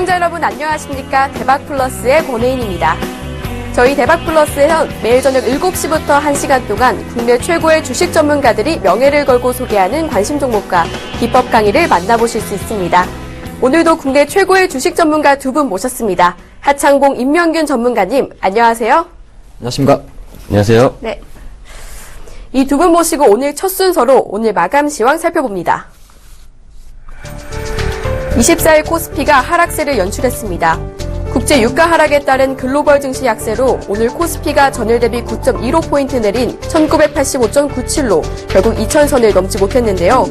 시청자 여러분 안녕하십니까? 대박플러스의 권혜인입니다. 저희 대박플러스에선 매일 저녁 7시부터 1시간 동안 국내 최고의 주식 전문가들이 명예를 걸고 소개하는 관심 종목과 기법 강의를 만나보실 수 있습니다. 오늘도 국내 최고의 주식 전문가 두 분 모셨습니다. 하창봉 임명균 전문가님, 안녕하세요. 안녕하십니까? 안녕하세요. 네. 이 두 분 모시고 오늘 첫 순서로 오늘 마감 시황 살펴봅니다. 24일 코스피가 하락세를 연출했습니다. 국제 유가 하락에 따른 글로벌 증시 약세로 오늘 코스피가 전일 대비 9.15포인트 내린 1985.97로 결국 2000선을 넘지 못했는데요.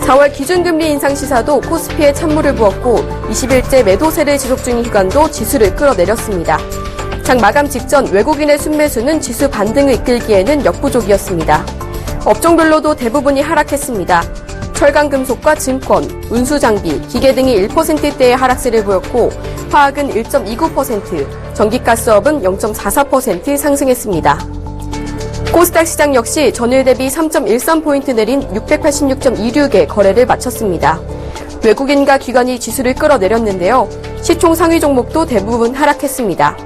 4월 기준금리 인상 시사도 코스피에 찬물을 부었고 20일째 매도세를 지속 중인 기관도 지수를 끌어내렸습니다. 장 마감 직전 외국인의 순매수는 지수 반등을 이끌기에는 역부족이었습니다. 업종별로도 대부분이 하락했습니다. 철강금속과 증권, 운수장비, 기계 등이 1%대의 하락세를 보였고 화학은 1.29%, 전기가스업은 0.44% 상승했습니다. 코스닥 시장 역시 전일 대비 3.13포인트 내린 686.26의 거래를 마쳤습니다. 외국인과 기관이 지수를 끌어내렸는데요. 시총 상위 종목도 대부분 하락했습니다.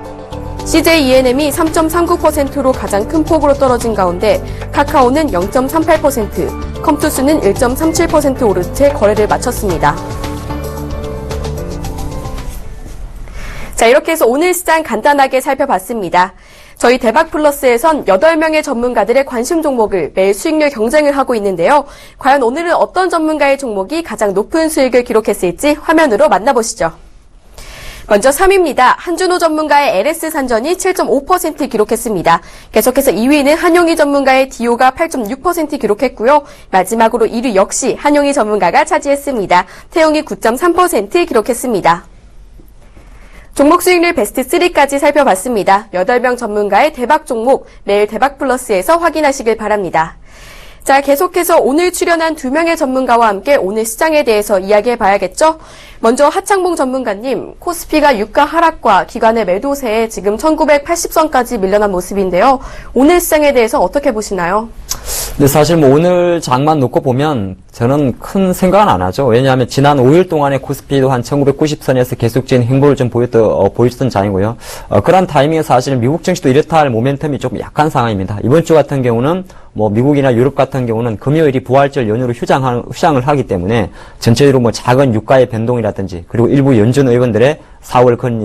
CJ-ENM이 3.39%로 가장 큰 폭으로 떨어진 가운데 카카오는 0.38%, 컴투스는 1.37% 오른 채 거래를 마쳤습니다. 자, 이렇게 해서 오늘 시장 간단하게 살펴봤습니다. 저희 대박플러스에선 8명의 전문가들의 관심 종목을 매일 수익률 경쟁을 하고 있는데요. 과연 오늘은 어떤 전문가의 종목이 가장 높은 수익을 기록했을지 화면으로 만나보시죠. 먼저 3위입니다. 한준호 전문가의 LS 산전이 7.5% 기록했습니다. 계속해서 2위는 한용희 전문가의 디오가 8.6% 기록했고요. 마지막으로 1위 역시 한용희 전문가가 차지했습니다. 태용이 9.3% 기록했습니다. 종목 수익률 베스트 3까지 살펴봤습니다. 8명 전문가의 대박 종목 매일 대박플러스에서 확인하시길 바랍니다. 자, 계속해서 오늘 출연한 2명의 전문가와 함께 오늘 시장에 대해서 이야기해봐야겠죠? 먼저 하창봉 전문가님, 코스피가 유가 하락과 기관의 매도세에 지금 1980선까지 밀려난 모습인데요. 오늘 시장에 대해서 어떻게 보시나요? 근데 사실 뭐 오늘 장만 놓고 보면 저는 큰 생각은 안 하죠. 왜냐하면 지난 5일 동안에 코스피도 한 1990선에서 계속적인 행보를 좀 보였던 장이고요. 그런 타이밍에 사실 미국 증시도 이렇다 할 모멘텀이 조금 약한 상황입니다. 이번 주 같은 경우는 뭐 미국이나 유럽 같은 경우는 금요일이 부활절 연휴로 휴장을 하기 때문에 전체적으로 뭐 작은 유가의 변동이라든지 그리고 일부 연준 의원들의 4월 근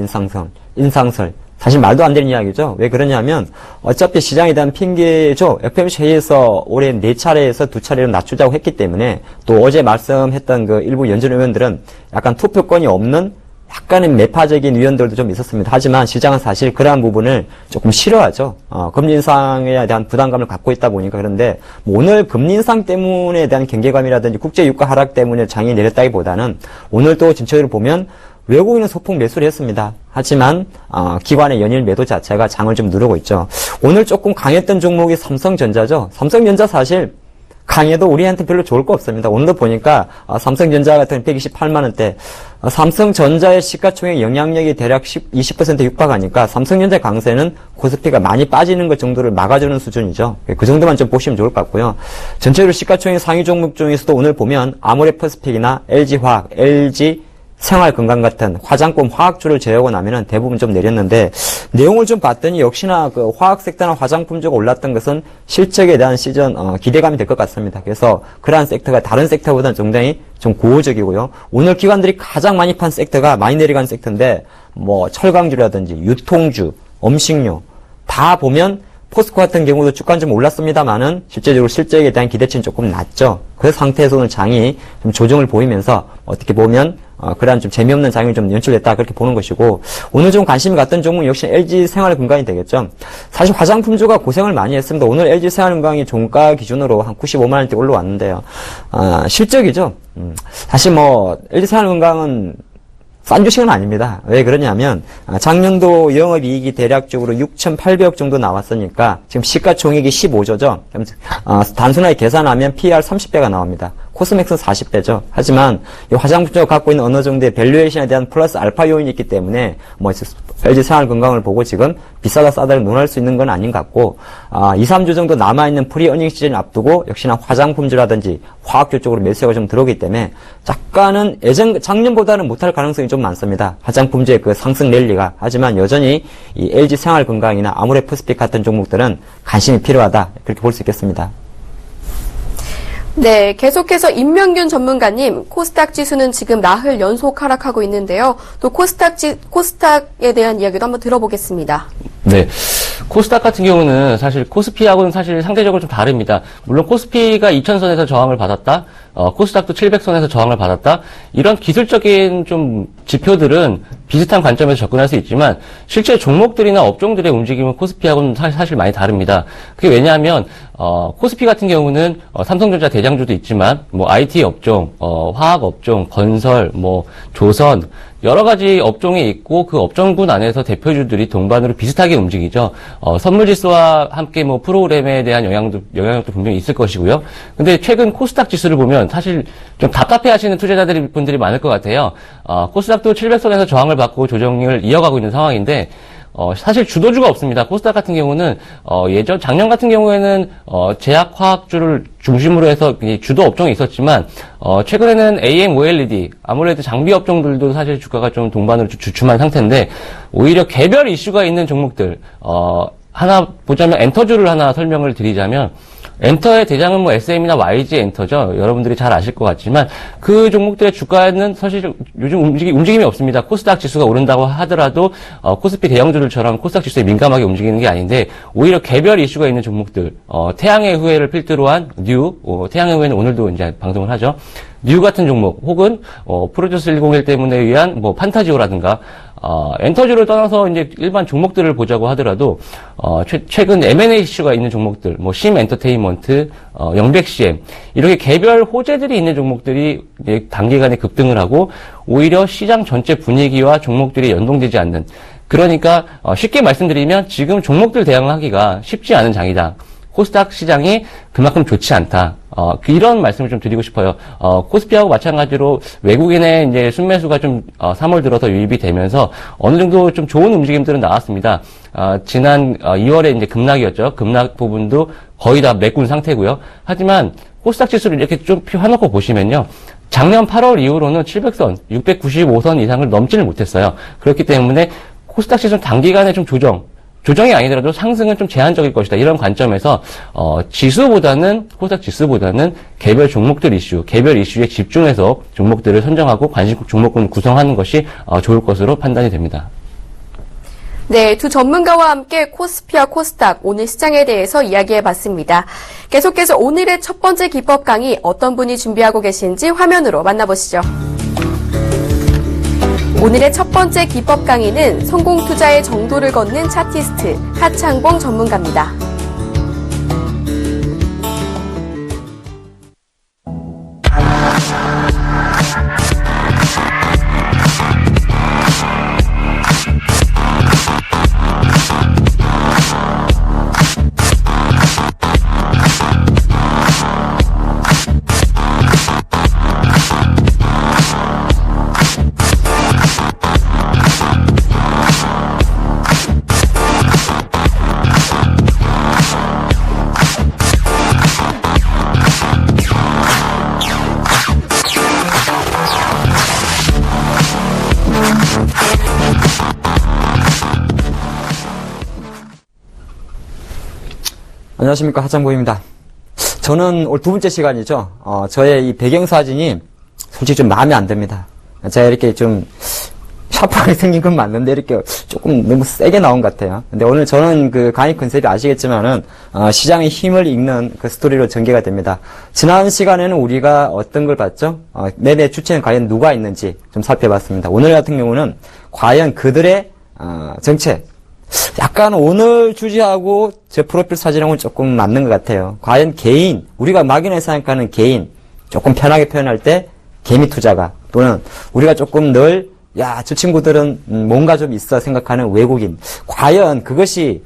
인상설 사실 말도 안 되는 이야기죠. 왜 그러냐면 어차피 시장에 대한 핑계죠. FOMC 회의에서 올해 4차례에서 2차례로 낮추자고 했기 때문에 또 어제 말씀했던 그 일부 연준 의원들은 약간 투표권이 없는 약간의 매파적인 위원들도 좀 있었습니다. 하지만 시장은 사실 그러한 부분을 조금 싫어하죠. 금리 인상에 대한 부담감을 갖고 있다 보니까. 그런데 뭐 오늘 금리 인상 때문에 대한 경계감이라든지 국제 유가 하락 때문에 장이 내렸다기보다는 오늘 또 전체적으로 보면 외국인은 소폭 매수를 했습니다. 하지만 기관의 연일 매도 자체가 장을 좀 누르고 있죠. 오늘 조금 강했던 종목이 삼성전자죠. 삼성전자 사실 강해도 우리한테 별로 좋을 거 없습니다. 오늘도 보니까 삼성전자 같은 128만 원대, 삼성전자의 시가총액 영향력이 대략 20% 육박하니까 삼성전자 강세는 코스피가 많이 빠지는 것 정도를 막아주는 수준이죠. 그 정도만 좀 보시면 좋을 것 같고요. 전체적으로 시가총액 상위 종목 중에서도 오늘 보면 아모레퍼스픽이나 LG화학, LG 생활건강 같은 화장품 화학주를 제외하고 나면은 대부분 좀 내렸는데 내용을 좀 봤더니 역시나 그 화학 섹터나 화장품 쪽 올랐던 것은 실적에 대한 기대감이 될 것 같습니다. 그래서 그러한 섹터가 다른 섹터보다는 굉장히 좀 고호적이고요. 오늘 기관들이 가장 많이 판 섹터가 많이 내려간 섹터인데 뭐 철강주라든지 유통주, 음식료 다 보면 포스코 같은 경우도 주가는 좀 올랐습니다만은 실제적으로 실적에 대한 기대치는 조금 낮죠. 그 상태에서 오늘 장이 좀 조정을 보이면서 어떻게 보면 그러한 좀 재미없는 장이 좀 연출됐다 그렇게 보는 것이고 오늘 좀 관심이 갔던 종목은 역시 LG 생활건강이 되겠죠. 사실 화장품주가 고생을 많이 했습니다. 오늘 LG 생활건강이 종가 기준으로 한 95만 원대 올라왔는데요. 실적이죠. 사실 뭐 LG 생활건강은 싼 주식은 아닙니다. 왜 그러냐면 작년도 영업이익이 대략적으로 6,800억 정도 나왔으니까 지금 시가총액이 15조죠. 단순하게 계산하면 PER 30배가 나옵니다. 코스맥스는 40배죠. 하지만 이 화장품주가 갖고 있는 어느 정도의 밸류에이션에 대한 플러스 알파 요인이 있기 때문에 뭐 LG 생활건강을 보고 지금 비싸다 싸다를 논할 수 있는 건 아닌 것 같고 2, 3주 정도 남아있는 프리 어닝 시즌을 앞두고 역시나 화장품주라든지 화학주 쪽으로 매수가 좀 들어오기 때문에 약간은 작년보다는 못할 가능성이 좀 많습니다. 화장품주의 그 상승 랠리가. 하지만 여전히 이 LG 생활건강이나 아모레프스픽 같은 종목들은 관심이 필요하다. 그렇게 볼 수 있겠습니다. 네, 계속해서 임명균 전문가님, 코스닥 지수는 지금 나흘 연속 하락하고 있는데요. 또 코스닥에 대한 이야기도 한번 들어보겠습니다. 네. 코스닥 같은 경우는 사실 코스피하고는 사실 상대적으로 좀 다릅니다. 물론 코스피가 2000선에서 저항을 받았다. 코스닥도 700선에서 저항을 받았다. 이런 기술적인 좀 지표들은 비슷한 관점에서 접근할 수 있지만 실제 종목들이나 업종들의 움직임은 코스피하고는 사실 많이 다릅니다. 그게 왜냐하면 코스피 같은 경우는 삼성전자 대장주도 있지만 뭐 IT 업종, 화학 업종, 건설, 뭐 조선 여러 가지 업종이 있고 그 업종군 안에서 대표주들이 동반으로 비슷하게 움직이죠. 선물지수와 함께 뭐 프로그램에 대한 영향력도 분명히 있을 것이고요. 근데 최근 코스닥 지수를 보면 사실 좀 답답해하시는 투자자분들이 많을 것 같아요. 코스닥도 700선에서 저항을 받고 조정을 이어가고 있는 상황인데 사실 주도주가 없습니다. 코스닥 같은 경우는, 작년 같은 경우에는, 제약화학주를 중심으로 해서 주도 업종이 있었지만, 최근에는 AM, OLED, 아무래도 장비 업종들도 사실 주가가 좀 동반으로 주춤한 상태인데, 오히려 개별 이슈가 있는 종목들, 하나 보자면 엔터주를 하나 설명을 드리자면, 엔터의 대장은 뭐 SM이나 YG 엔터죠. 여러분들이 잘 아실 것 같지만 그 종목들의 주가는 사실 요즘 움직임이 없습니다. 코스닥 지수가 오른다고 하더라도 코스피 대형주들처럼 코스닥 지수에 민감하게 움직이는 게 아닌데 오히려 개별 이슈가 있는 종목들, 태양의 후예를 필두로 한 뉴, 태양의 후예는 오늘도 이제 방송을 하죠. 뉴 같은 종목 혹은 프로듀스 101 때문에 위한 뭐 판타지오라든가 엔터주를 떠나서 이제 일반 종목들을 보자고 하더라도 최근 M&A 이슈가 있는 종목들, 뭐 심 엔터테인먼트, 영백 CM 이렇게 개별 호재들이 있는 종목들이 이제 단기간에 급등을 하고 오히려 시장 전체 분위기와 종목들이 연동되지 않는. 그러니까 쉽게 말씀드리면 지금 종목들 대응하기가 쉽지 않은 장이다. 코스닥 시장이 그만큼 좋지 않다. 이런 말씀을 좀 드리고 싶어요. 코스피하고 마찬가지로 외국인의 이제 순매수가 좀 3월 들어서 유입이 되면서 어느 정도 좀 좋은 움직임들은 나왔습니다. 지난 2월에 이제 급락이었죠. 급락 부분도 거의 다 메꾼 상태고요. 하지만 코스닥 지수를 이렇게 좀 펴놓고 보시면요. 작년 8월 이후로는 700선, 695선 이상을 넘지를 못했어요. 그렇기 때문에 코스닥 지수는 단기간에 좀 조정이 아니더라도 상승은 좀 제한적일 것이다. 이런 관점에서 코스닥 지수보다는 개별 종목들 이슈, 개별 이슈에 집중해서 종목들을 선정하고 관심 종목군 구성하는 것이 좋을 것으로 판단이 됩니다. 네, 두 전문가와 함께 코스피와 코스닥 오늘 시장에 대해서 이야기해봤습니다. 계속해서 오늘의 첫 번째 기법 강의 어떤 분이 준비하고 계신지 화면으로 만나보시죠. 오늘의 첫 번째 기법 강의는 성공 투자의 정도를 걷는 차티스트 하창봉 전문가입니다. 안녕하십니까, 하창봉입니다. 저는 오늘 두 번째 시간이죠. 저의 이 배경사진이 솔직히 좀 마음에 안 듭니다. 제가 이렇게 좀 샤프하게 생긴 건 맞는데 이렇게 조금 너무 세게 나온 것 같아요. 근데 오늘 저는 그 강의 컨셉이 아시겠지만은 시장의 힘을 읽는 그 스토리로 전개가 됩니다. 지난 시간에는 우리가 어떤 걸 봤죠? 매매 주체는 과연 누가 있는지 좀 살펴봤습니다. 오늘 같은 경우는 과연 그들의 정책, 약간 오늘 주제하고 제 프로필 사진하고는 조금 맞는 것 같아요. 과연 개인, 우리가 막연해서 생각하는 개인, 조금 편하게 표현할 때 개미 투자가, 또는 우리가 조금 늘 저 친구들은 뭔가 좀 있어 생각하는 외국인, 과연 그것이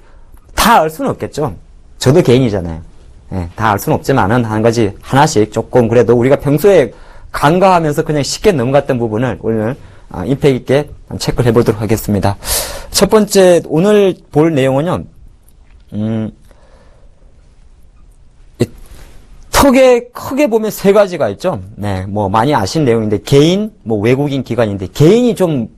다 알 수는 없겠죠. 저도 개인이잖아요. 다 알 수는 없지만은 한 가지 하나씩 조금 그래도 우리가 평소에 간과하면서 그냥 쉽게 넘어갔던 부분을 오늘 임팩 있게 체크를 해보도록 하겠습니다. 첫 번째, 오늘 볼 내용은요, 크게 보면 세 가지가 있죠. 네, 뭐, 많이 아신 내용인데, 개인, 뭐, 외국인 기관인데, 개인이 좀,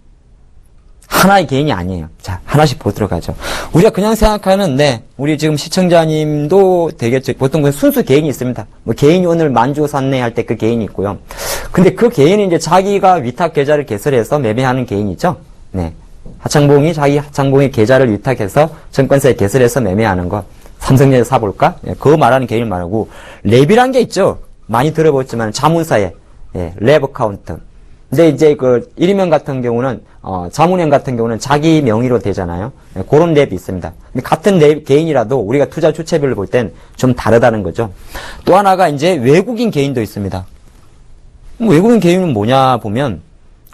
하나의 개인이 아니에요. 자, 하나씩 보도록 하죠. 우리가 그냥 생각하는, 네, 우리 지금 시청자님도 되겠죠. 보통 그 순수 개인이 있습니다. 뭐, 개인이 오늘 만주 샀네 할 때 그 개인이 있고요. 근데 그 개인이 이제 자기가 위탁 계좌를 개설해서 매매하는 개인이죠. 네. 자기 하창봉이 계좌를 위탁해서 증권사에 개설해서 매매하는 것. 삼성전자 사볼까? 예, 그거 말하는 개인을 말하고, 랩이란 게 있죠. 많이 들어봤지만, 자문사에, 예, 랩 어카운트. 근데 이제 그, 일인명 같은 경우는, 자문형 같은 경우는 자기 명의로 되잖아요. 예, 그런 랩이 있습니다. 근데 같은 랩 개인이라도 우리가 투자 주체별로 볼 땐 좀 다르다는 거죠. 또 하나가 이제 외국인 개인도 있습니다. 외국인 개인은 뭐냐 보면,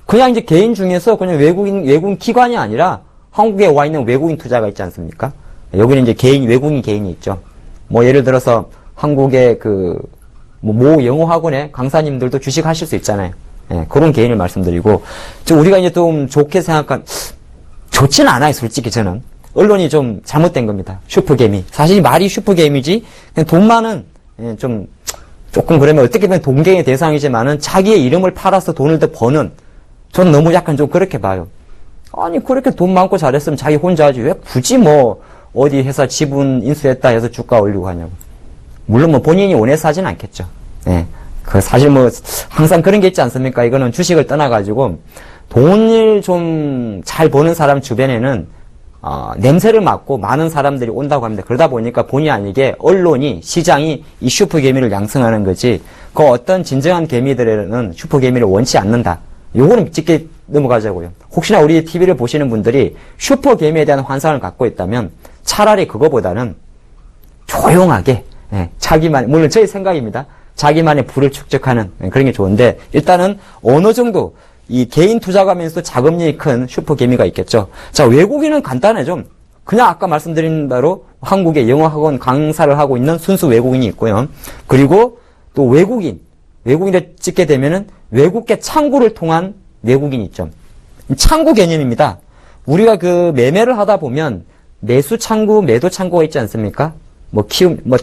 그냥 이제 개인 중에서 그냥 외국인 기관이 아니라 한국에 와 있는 외국인 투자가 있지 않습니까? 여기는 이제 외국인 개인이 있죠. 뭐, 예를 들어서, 한국의 모 영어학원의 강사님들도 주식 하실 수 있잖아요. 예, 그런 개인을 말씀드리고, 우리가 이제 좀 좋게 좋지는 않아요, 솔직히 저는. 언론이 좀 잘못된 겁니다. 슈퍼개미. 사실 말이 슈퍼개미지, 그냥 돈 많은, 예, 조금 그러면 어떻게 보면 동경의 대상이지만은 자기의 이름을 팔아서 돈을 더 버는, 저는 너무 약간 좀 그렇게 봐요. 아니, 그렇게 돈 많고 잘했으면 자기 혼자 하지. 왜 굳이 어디 회사 지분 인수했다 해서 주가 올리고 하냐고. 물론 본인이 원해서 하진 않겠죠. 예. 사실 항상 그런 게 있지 않습니까? 이거는 주식을 떠나가지고, 돈을 좀 잘 버는 사람 주변에는, 냄새를 맡고 많은 사람들이 온다고 합니다. 그러다 보니까 본의 아니게 언론이, 시장이 이 슈퍼개미를 양성하는 거지, 그 어떤 진정한 개미들에는 슈퍼개미를 원치 않는다. 요거는 짚게 넘어가자고요. 혹시나 우리 TV를 보시는 분들이 슈퍼개미에 대한 환상을 갖고 있다면 차라리 그거보다는 조용하게, 예, 물론 저의 생각입니다. 자기만의 부를 축적하는, 예, 그런 게 좋은데, 일단은 어느 정도 이 개인 투자가면서 자금력이 큰 슈퍼개미가 있겠죠. 자, 외국인은 간단해 좀. 그냥 아까 말씀드린 바로 한국의 영어학원 강사를 하고 있는 순수 외국인이 있고요. 그리고 또 외국인을 찍게 되면은 외국계 창구를 통한 외국인이 있죠. 창구 개념입니다. 우리가 매매를 하다 보면 매수 창구, 매도 창구가 있지 않습니까?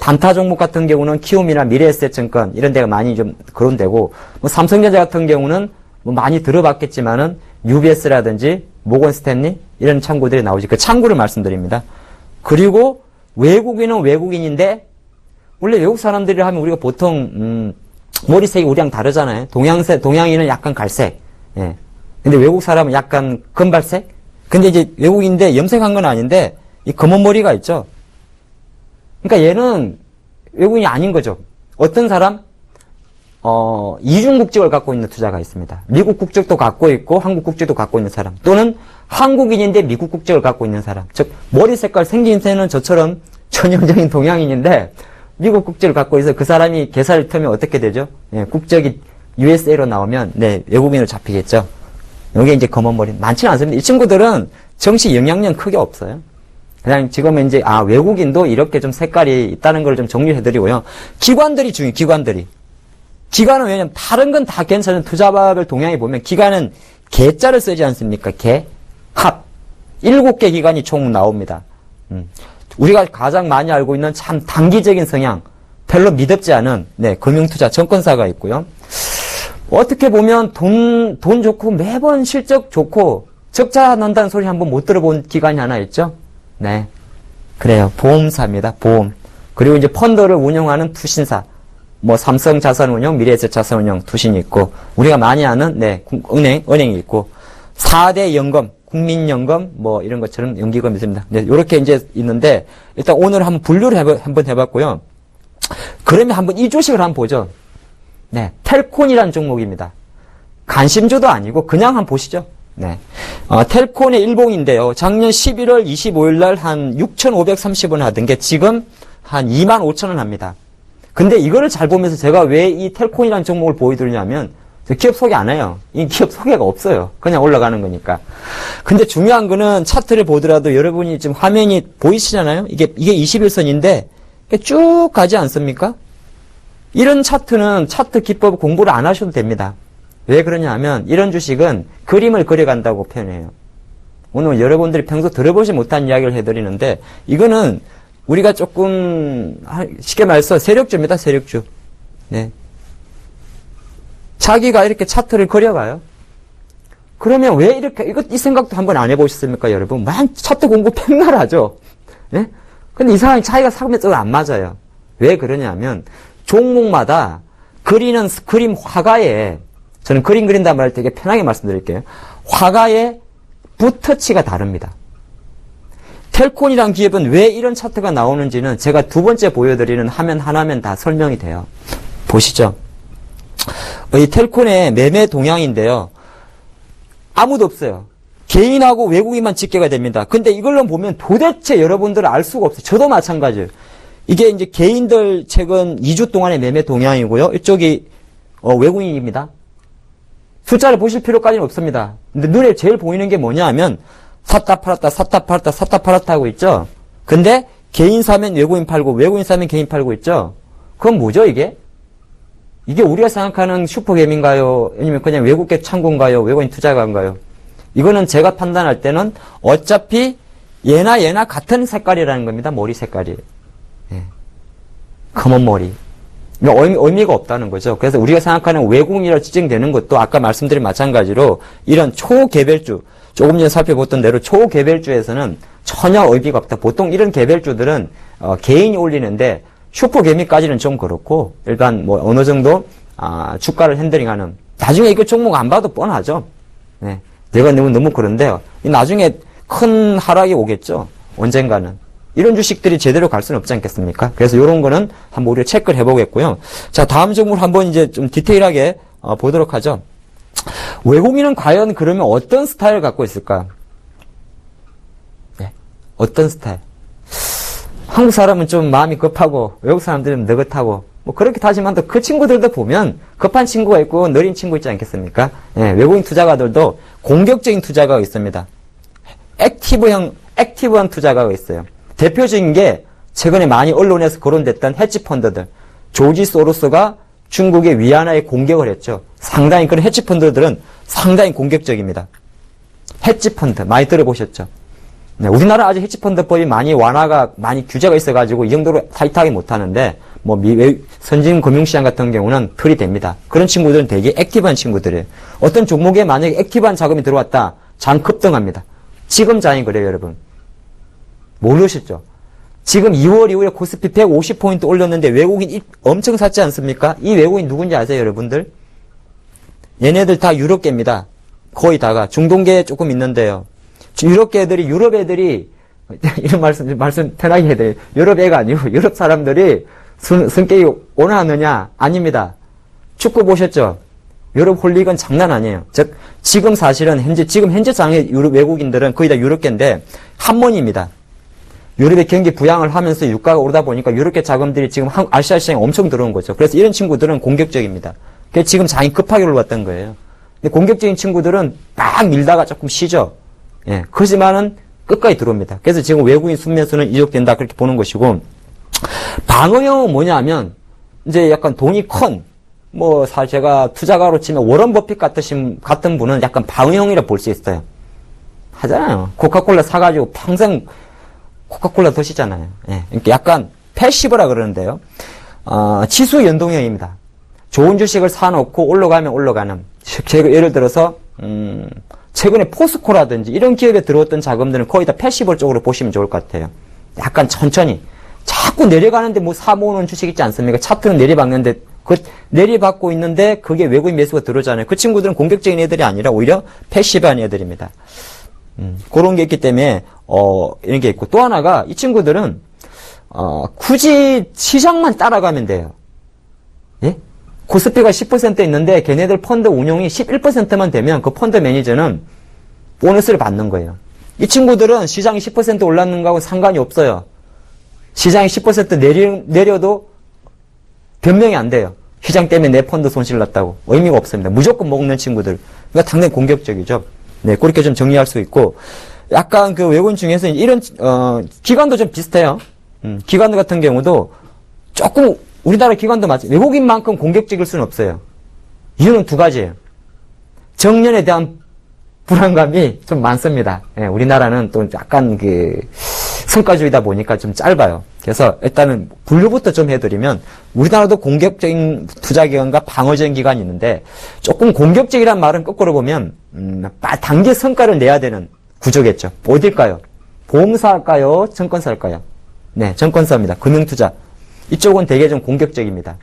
단타 종목 같은 경우는 키움이나 미래에셋증권 이런 데가 많이 좀 그런 데고, 삼성전자 같은 경우는 많이 들어봤겠지만은 UBS라든지 모건 스탠리 이런 창구들이 나오지. 그 창구를 말씀드립니다. 그리고 외국인은 외국인인데, 원래 외국 사람들이 하면 우리가 보통 머리색이 우리랑 다르잖아요. 동양인은 약간 갈색. 예. 근데 외국 사람은 약간 금발색? 근데 이제 외국인인데 염색한 건 아닌데, 이 검은 머리가 있죠. 그러니까 얘는 외국인이 아닌 거죠. 어떤 사람? 이중 국적을 갖고 있는 투자가 있습니다. 미국 국적도 갖고 있고, 한국 국적도 갖고 있는 사람. 또는 한국인인데 미국 국적을 갖고 있는 사람. 즉, 머리 색깔 생김새는 저처럼 전형적인 동양인인데, 미국 국적을 갖고 있어 그 사람이 계산을 틀면 어떻게 되죠? 예, 국적이 USA로 나오면, 네, 외국인으로 잡히겠죠. 여기 이제 검은 머리. 많지는 않습니다. 이 친구들은 정치 영향력 크게 없어요. 그냥 지금은 이제, 외국인도 이렇게 좀 색깔이 있다는 걸 좀 정리해드리고요. 기관들이 중요해요, 기관들이. 기관은 왜냐면 다른 건 다 괜찮은 투자법을 동향에 보면 기관은 개자를 쓰지 않습니까? 합. 7개 기관이 총 나옵니다. 우리가 가장 많이 알고 있는 참 단기적인 성향, 별로 미덥지 않은, 네, 금융투자, 증권사가 있고요. 어떻게 보면 돈 좋고 매번 실적 좋고 적자 난다는 소리 한번 못 들어본 기관이 하나 있죠? 네. 그래요. 보험사입니다. 보험. 그리고 이제 펀드를 운영하는 투신사. 삼성자산운용, 미래에셋자산운용 투신이 있고, 우리가 많이 아는, 네, 은행이 있고, 4대 연금, 국민연금, 이런 것처럼 연기금이 있습니다. 네, 요렇게 이제 있는데, 일단 오늘 한번 분류를 한번 해봤고요. 그러면 한번 이 주식을 한번 보죠. 네, 텔콘이라는 종목입니다. 관심주도 아니고, 그냥 한번 보시죠. 네. 텔콘의 일봉인데요. 작년 11월 25일 날 한 6,530원 하던 게 지금 한 25,000원 합니다. 근데 이거를 잘 보면서 제가 왜 이 텔콘이라는 종목을 보여드리냐면, 기업 소개 안 해요. 이 기업 소개가 없어요. 그냥 올라가는 거니까. 근데 중요한 거는 차트를 보더라도 여러분이 지금 화면이 보이시잖아요? 이게 21선인데, 쭉 가지 않습니까? 이런 차트는 차트 기법 공부를 안 하셔도 됩니다. 왜 그러냐 하면, 이런 주식은 그림을 그려간다고 표현해요. 오늘 여러분들이 평소 들어보지 못한 이야기를 해드리는데, 이거는 우리가 조금, 쉽게 말해서 세력주입니다, 세력주. 네. 자기가 이렇게 차트를 그려가요. 그러면 왜 이렇게, 이 생각도 한번 안 해보셨습니까, 여러분? 차트 공부 백날 하죠? 예? 근데 이상하게 자기가 사면 안 맞아요. 왜 그러냐면, 종목마다 그리는 그림 화가에, 저는 그림 그린다 말할 때 되게 편하게 말씀드릴게요. 화가의 붓터치가 다릅니다. 텔콘이란 기업은 왜 이런 차트가 나오는지는 제가 두 번째 보여드리는 화면 하나면 다 설명이 돼요. 보시죠. 이 텔콘의 매매 동향인데요. 아무도 없어요. 개인하고 외국인만 집계가 됩니다. 근데 이걸로 보면 도대체 여러분들은 알 수가 없어요. 저도 마찬가지예요. 이게 이제 개인들 최근 2주 동안의 매매 동향이고요. 이쪽이 외국인입니다. 숫자를 보실 필요까지는 없습니다. 근데 눈에 제일 보이는 게 뭐냐 하면 샀다 팔았다 샀다 팔았다 샀다 팔았다 하고 있죠. 근데 개인 사면 외국인 팔고 외국인 사면 개인 팔고 있죠. 그건 뭐죠 이게? 이게 우리가 생각하는 슈퍼개미인가요? 아니면 그냥 외국계 창구인가요? 외국인 투자가인가요? 이거는 제가 판단할 때는 어차피 얘나 같은 색깔이라는 겁니다. 머리 색깔이. 예. 검은 머리. 의미가 없다는 거죠. 그래서 우리가 생각하는 외국인이라고 지정되는 것도 아까 말씀드린 마찬가지로 이런 초개별주, 조금 전에 살펴봤던 대로 초개별주에서는 전혀 의미가 없다. 보통 이런 개별주들은 개인이 올리는데 슈퍼개미까지는 좀 그렇고 일단 뭐 어느 정도 주가를 핸들링하는 나중에 이거 종목 안 봐도 뻔하죠. 네. 내가 너무 그런데요. 나중에 큰 하락이 오겠죠. 언젠가는. 이런 주식들이 제대로 갈 수는 없지 않겠습니까? 그래서 이런 거는 한번 우리가 체크를 해보겠고요. 자, 다음 종목을 한번 이제 좀 디테일하게 보도록 하죠. 외국인은 과연 그러면 어떤 스타일을 갖고 있을까? 네. 어떤 스타일? 한국 사람은 좀 마음이 급하고 외국 사람들은 느긋하고 뭐 그렇게 타지만 또 그 친구들도 보면 급한 친구가 있고 느린 친구 있지 않겠습니까? 네, 외국인 투자가들도 공격적인 투자가가 있습니다. 액티브한 투자가가 있어요. 대표적인 게 최근에 많이 언론에서 거론됐던 헤지펀드들. 조지 소로스가 중국의 위안화에 공격을 했죠. 상당히 그런 헤지펀드들은 상당히 공격적입니다. 헤지펀드 많이 들어보셨죠? 네, 우리나라 아직 헤지펀드법이 많이 완화가 많이 규제가 있어가지고 이 정도로 타이트하게 못하는데 뭐 선진 금융시장 같은 경우는 틀이 됩니다. 그런 친구들은 되게 액티브한 친구들이에요. 어떤 종목에 만약에 액티브한 자금이 들어왔다, 장 급등합니다. 지금 장이 그래요, 여러분. 모르셨죠? 지금 2월 이후에 코스피 150포인트 올렸는데 외국인 엄청 샀지 않습니까? 이 외국인 누군지 아세요, 여러분들? 얘네들 다 유럽계입니다. 거의 다가. 중동계 조금 있는데요. 유럽 애들이, 이런 말씀 편하게 해야 돼요. 유럽 애가 아니고, 유럽 사람들이 성격이 온화하느냐? 아닙니다. 축구 보셨죠? 유럽 홀릭은 장난 아니에요. 즉, 지금 사실은 현재 장의 유럽 외국인들은 거의 다 유럽계인데, 한mon입니다. 유럽의 경기 부양을 하면서 유가가 오르다 보니까 유럽계 자금들이 지금 아시아 시장에 엄청 들어온 거죠. 그래서 이런 친구들은 공격적입니다. 그래서 지금 장이 급하게 올라왔던 거예요. 근데 공격적인 친구들은 막 밀다가 조금 쉬죠. 예. 그렇지만은 끝까지 들어옵니다. 그래서 지금 외국인 순매수는 이적된다 그렇게 보는 것이고, 방어형은 뭐냐면, 이제 약간 돈이 큰, 사실 제가 투자가로 치면 워런 버핏 같은 분은 약간 방어형이라 볼 수 있어요. 하잖아요. 코카콜라 사가지고 평생 코카콜라 드시잖아요. 예. 그러니까 약간 패시브라 그러는데요. 지수 연동형입니다. 좋은 주식을 사놓고 올라가면 올라가는. 예를 들어서, 최근에 포스코라든지 이런 기업에 들어왔던 자금들은 거의 다 패시브 쪽으로 보시면 좋을 것 같아요. 약간 천천히. 자꾸 내려가는데 사모으는 주식 있지 않습니까? 차트는 내리박는데, 내리박고 있는데 그게 외국인 매수가 들어오잖아요. 그 친구들은 공격적인 애들이 아니라 오히려 패시브한 애들입니다. 그런 게 있기 때문에, 이런 게 있고. 또 하나가, 이 친구들은, 굳이 시장만 따라가면 돼요. 예? 코스피가 10% 있는데, 걔네들 펀드 운용이 11%만 되면 그 펀드 매니저는 보너스를 받는 거예요. 이 친구들은 시장이 10% 올랐는 거하고 상관이 없어요. 시장이 10% 내려도 변명이 안 돼요. 시장 때문에 내 펀드 손실 났다고. 의미가 없습니다. 무조건 먹는 친구들. 그러니까 당연히 공격적이죠. 네, 그렇게 좀 정리할 수 있고, 약간 그 외국인 중에서 이런, 기관도 좀 비슷해요. 기관 같은 경우도 조금 우리나라 기관도 외국인만큼 공격적일 수는 없어요. 이유는 두 가지예요. 정년에 대한 불안감이 좀 많습니다. 예, 우리나라는 또 약간 성과주의다 보니까 좀 짧아요. 그래서 일단은 분류부터 좀 해드리면 우리나라도 공격적인 투자기관과 방어적인 기관이 있는데 조금 공격적이란 말은 거꾸로 보면 단기 성과를 내야 되는 구조겠죠. 어딜까요? 보험사일까요? 증권사일까요? 네, 증권사입니다. 금융투자. 이쪽은 되게 좀 공격적입니다.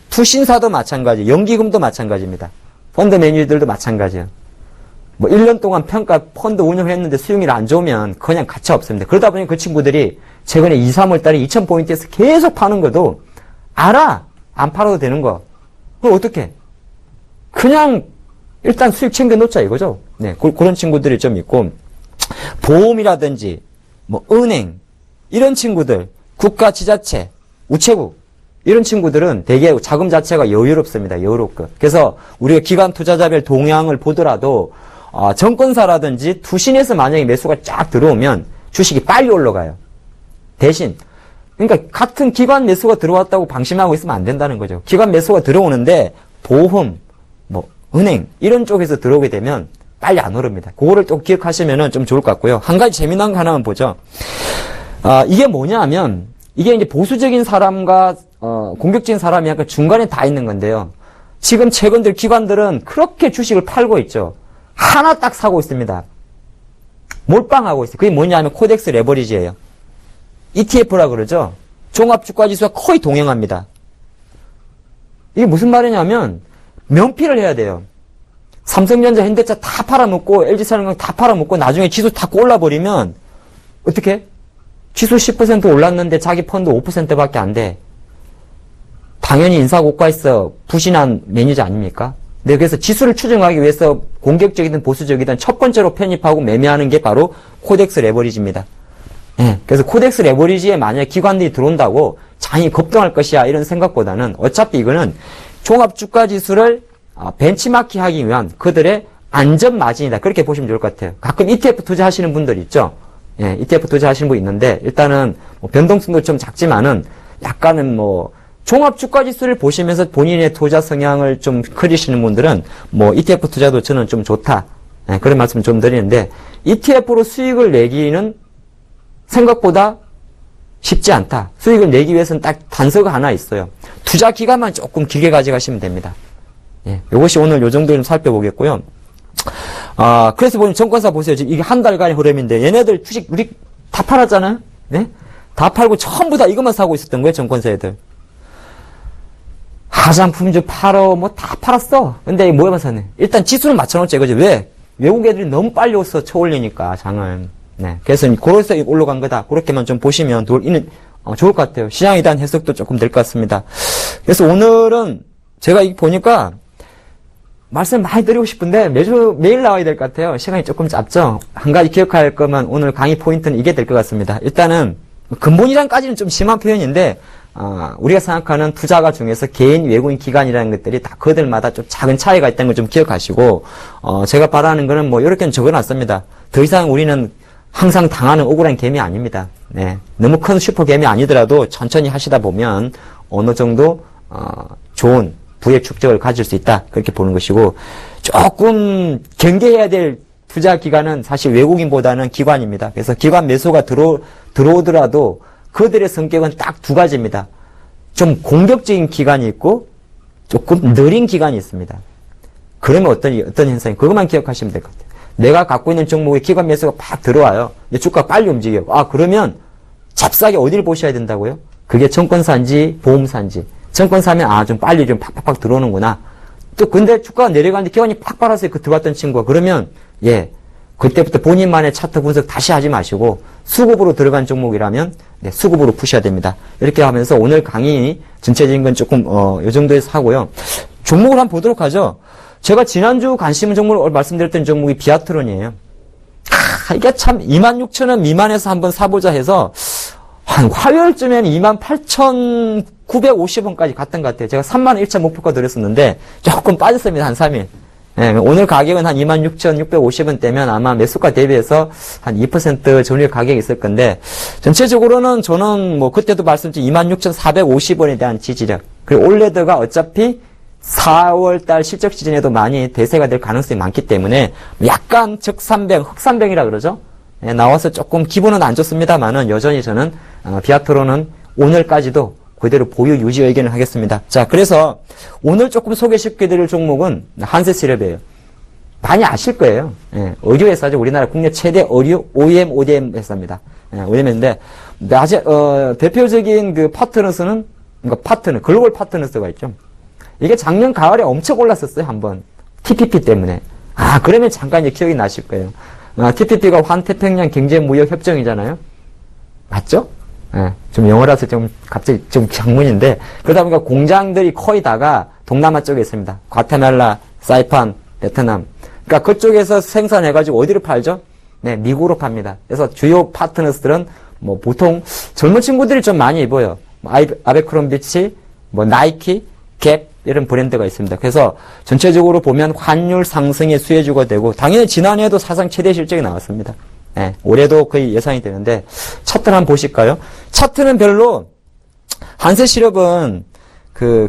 투신사도 마찬가지, 연기금도 마찬가지입니다. 펀드 매니저들도 마찬가지예요. 1년 동안 평가 펀드 운영을 했는데 수익률이 안 좋으면 그냥 가치 없습니다. 그러다 보니 그 친구들이 최근에 2, 3월 달에 2000포인트에서 계속 파는 것도 알아. 안 팔아도 되는 거. 그럼 어떻게? 그냥 일단 수익 챙겨 놓자 이거죠. 네, 그런 친구들이 좀 있고, 보험이라든지, 은행, 이런 친구들, 국가 지자체, 우체국, 이런 친구들은 되게 자금 자체가 여유롭습니다. 여유롭고. 그래서 우리가 기관 투자자별 동향을 보더라도, 정권사라든지 투신에서 만약에 매수가 쫙 들어오면 주식이 빨리 올라가요. 대신, 그러니까 같은 기관 매수가 들어왔다고 방심하고 있으면 안 된다는 거죠. 기관 매수가 들어오는데 보험, 은행 이런 쪽에서 들어오게 되면 빨리 안 오릅니다. 그거를 또 기억하시면 좀 좋을 것 같고요. 한 가지 재미난 거 하나만 보죠. 이게 뭐냐 하면 이게 이제 보수적인 사람과 공격적인 사람이 약간 중간에 다 있는 건데요. 지금 최근들 기관들은 그렇게 주식을 팔고 있죠. 하나 딱 사고 있습니다. 몰빵하고 있어요. 그게 뭐냐 하면 코덱스 레버리지예요. ETF라 그러죠. 종합주가지수와 거의 동행합니다. 이게 무슨 말이냐면 명피를 해야 돼요. 삼성전자, 현대차 다 팔아먹고 LG사랑강 다 팔아먹고 나중에 지수 다 올라버리면 어떻게? 지수 10% 올랐는데 자기 펀드 5%밖에 안 돼. 당연히 인사고과에서 부신한 매니저 아닙니까? 네, 그래서 지수를 추정하기 위해서 공격적이든 보수적이든 첫 번째로 편입하고 매매하는 게 바로 코덱스 레버리지입니다. 네, 그래서 코덱스 레버리지에 만약에 기관들이 들어온다고 장이 급등할 것이야 이런 생각보다는 어차피 이거는 종합주가지수를 벤치마킹 하기 위한 그들의 안전 마진이다. 그렇게 보시면 좋을 것 같아요. 가끔 ETF 투자하시는 분들 있죠. 예, ETF 투자하시는 분 있는데 일단은 변동성도 좀 작지만은 약간은 종합주가지수를 보시면서 본인의 투자 성향을 좀 그리시는 분들은 ETF 투자도 저는 좀 좋다. 예, 그런 말씀 좀 드리는데 ETF로 수익을 내기는 생각보다 쉽지 않다. 수익을 내기 위해서는 딱 단서가 하나 있어요. 투자 기간만 조금 길게 가져가시면 됩니다. 예, 이것이 오늘 요 정도 좀 살펴보겠고요. 그래서 보면 정권사 보세요. 지금 이게 한 달간의 흐름인데 얘네들 주식 우리 다 팔았잖아요. 네? 다 팔고 전부 다 이것만 사고 있었던 거예요. 정권사 애들. 화장품주 팔어 다 팔았어. 근데 뭐에만 샀네. 일단 지수를 맞춰놓자 이거죠. 왜? 외국 애들이 너무 빨리 오서 쳐올리니까 장을. 네. 그래서 그래서 올라간 거다. 그렇게만 좀 보시면 좋을 것 같아요. 시장에 대한 해석도 조금 될 것 같습니다. 그래서 오늘은 제가 보니까 말씀 많이 드리고 싶은데 매일 나와야 될 것 같아요. 시간이 조금 짧죠? 한 가지 기억할 거면 오늘 강의 포인트는 이게 될 것 같습니다. 일단은 근본이랑까지는 좀 심한 표현인데 우리가 생각하는 투자가 중에서 개인, 외국인, 기관이라는 것들이 다 그들마다 좀 작은 차이가 있다는 걸 좀 기억하시고 제가 바라는 거는 이렇게는 적어놨습니다. 더 이상 우리는 항상 당하는 억울한 개미 아닙니다. 네. 너무 큰 슈퍼 개미 아니더라도 천천히 하시다 보면 어느 정도 좋은 부의 축적을 가질 수 있다. 그렇게 보는 것이고 조금 경계해야 될 투자 기관은 사실 외국인보다는 기관입니다. 그래서 기관 매수가 들어오더라도 그들의 성격은 딱 두 가지입니다. 좀 공격적인 기관이 있고 조금 느린 기관이 있습니다. 그러면 어떤 현상이 그것만 기억하시면 될 것 같아요. 내가 갖고 있는 종목에 기관 매수가 팍 들어와요. 근데 주가가 빨리 움직여요. 그러면 잽싸게 어디를 보셔야 된다고요? 그게 증권사인지 보험사인지. 증권사면 좀 빨리 좀 팍팍팍 들어오는구나. 또 근데 주가가 내려가는데 기관이 팍 빨았어요. 들어왔던 친구가. 그러면 그때부터 본인만의 차트 분석 다시 하지 마시고 수급으로 들어간 종목이라면 수급으로 푸셔야 됩니다. 이렇게 하면서 오늘 강의 전체적인 건 조금 요 정도에서 하고요. 종목을 한번 보도록 하죠. 제가 지난주 관심 종목을 말씀드렸던 종목이 비아트론이에요. 이게 참 26,000원 미만에서 한번 사보자 해서 한 화요일쯤에는 28,950원까지 갔던 것 같아요. 제가 3만 1차 목표가 드렸었는데 조금 빠졌습니다. 한 3일. 네, 오늘 가격은 한 26,650원 대면 아마 매수가 대비해서 한 2% 전일 가격이 있을 건데 전체적으로는 저는 그때도 말씀드린 26,450원에 대한 지지력 그리고 올레드가 어차피 4월 달 실적 시즌에도 많이 대세가 될 가능성이 많기 때문에 약간 적산병, 흑산병이라 그러죠. 예, 나와서 조금 기분은 안 좋습니다만은 여전히 저는 비아트로는 오늘까지도 그대로 보유 유지 의견을 하겠습니다. 자, 그래서 오늘 조금 소개시켜드릴 종목은 한세시럽이에요. 많이 아실 거예요. 예, 의류 회사죠. 우리나라 국내 최대 의류 OEM, ODM 회사입니다. 예, ODM인데 대표적인 그 파트너스는 글로벌 파트너스가 있죠. 이게 작년 가을에 엄청 올랐었어요, 한번. TPP 때문에. 그러면 잠깐 기억이 나실 거예요. TPP가 환태평양 경제무역협정이잖아요. 맞죠? 예, 좀 영어라서 좀 갑자기 좀 장문인데, 그러다 보니까 공장들이 거의 다가 동남아 쪽에 있습니다. 과테말라, 사이판, 베트남. 그러니까 그쪽에서 생산해가지고 어디로 팔죠? 네, 미국으로 팝니다. 그래서 주요 파트너스들은 뭐 보통 젊은 친구들이 좀 많이 입어요. 아베크롬비치, 나이키, 갭, 이런 브랜드가 있습니다. 그래서 전체적으로 보면 환율 상승의 수혜주가 되고, 당연히 지난해에도 사상 최대 실적이 나왔습니다. 네, 올해도 거의 예상이 되는데, 차트를 한번 보실까요? 차트는 별로, 한세시럽은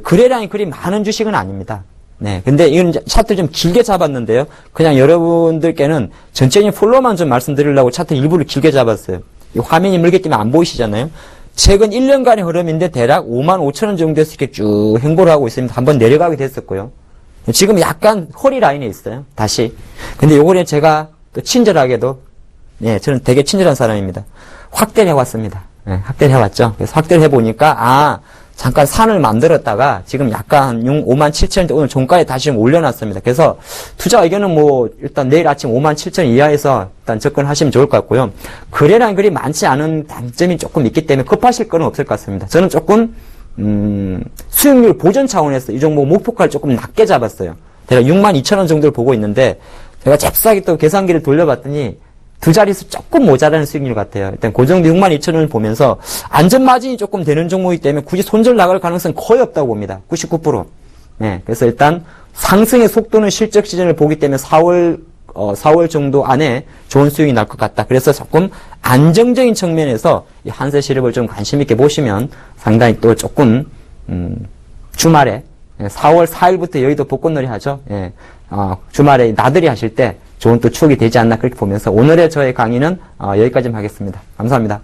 거래량이 그리 많은 주식은 아닙니다. 네, 근데 이건 차트 좀 길게 잡았는데요. 그냥 여러분들께는 전체적인 폴로만 좀 말씀드리려고 차트 일부를 길게 잡았어요. 이 화면이 물게 끼면 안 보이시잖아요. 최근 1년간의 흐름인데 대략 55,000원 정도에서 이렇게 쭉 행보를 하고 있습니다. 한번 내려가게 됐었고요. 지금 약간 허리 라인에 있어요. 다시. 근데 요번에 제가 또 친절하게도, 네, 저는 되게 친절한 사람입니다. 확대를 해왔습니다. 네, 확대를 해왔죠. 그래서 확대를 해보니까, 잠깐 산을 만들었다가 지금 약간 57,000원대 오늘 종가에 다시 좀 올려놨습니다. 그래서 투자 의견은 일단 내일 아침 57,000원 이하에서 일단 접근하시면 좋을 것 같고요. 거래량이 그리 많지 않은 단점이 조금 있기 때문에 급하실 건 없을 것 같습니다. 저는 조금 수익률 보전 차원에서 이 종목 목표가를 조금 낮게 잡았어요. 제가 62,000원 정도를 보고 있는데 제가 잽싸게 또 계산기를 돌려봤더니 두 자릿수 조금 모자라는 수익률 같아요. 일단 그 정도 62,000원을 보면서 안전마진이 조금 되는 종목이기 때문에 굳이 손절 나갈 가능성은 거의 없다고 봅니다. 99%. 네, 그래서 일단 상승의 속도는 실적 시즌을 보기 때문에 4월 정도 안에 좋은 수익이 날 것 같다. 그래서 조금 안정적인 측면에서 이 한세시럽을 좀 관심 있게 보시면 상당히 또 조금 주말에 4월 4일부터 여의도 벚꽃놀이 하죠. 예, 주말에 나들이 하실 때 좋은 또 추억이 되지 않나 그렇게 보면서 오늘의 저의 강의는 여기까지만 하겠습니다. 감사합니다.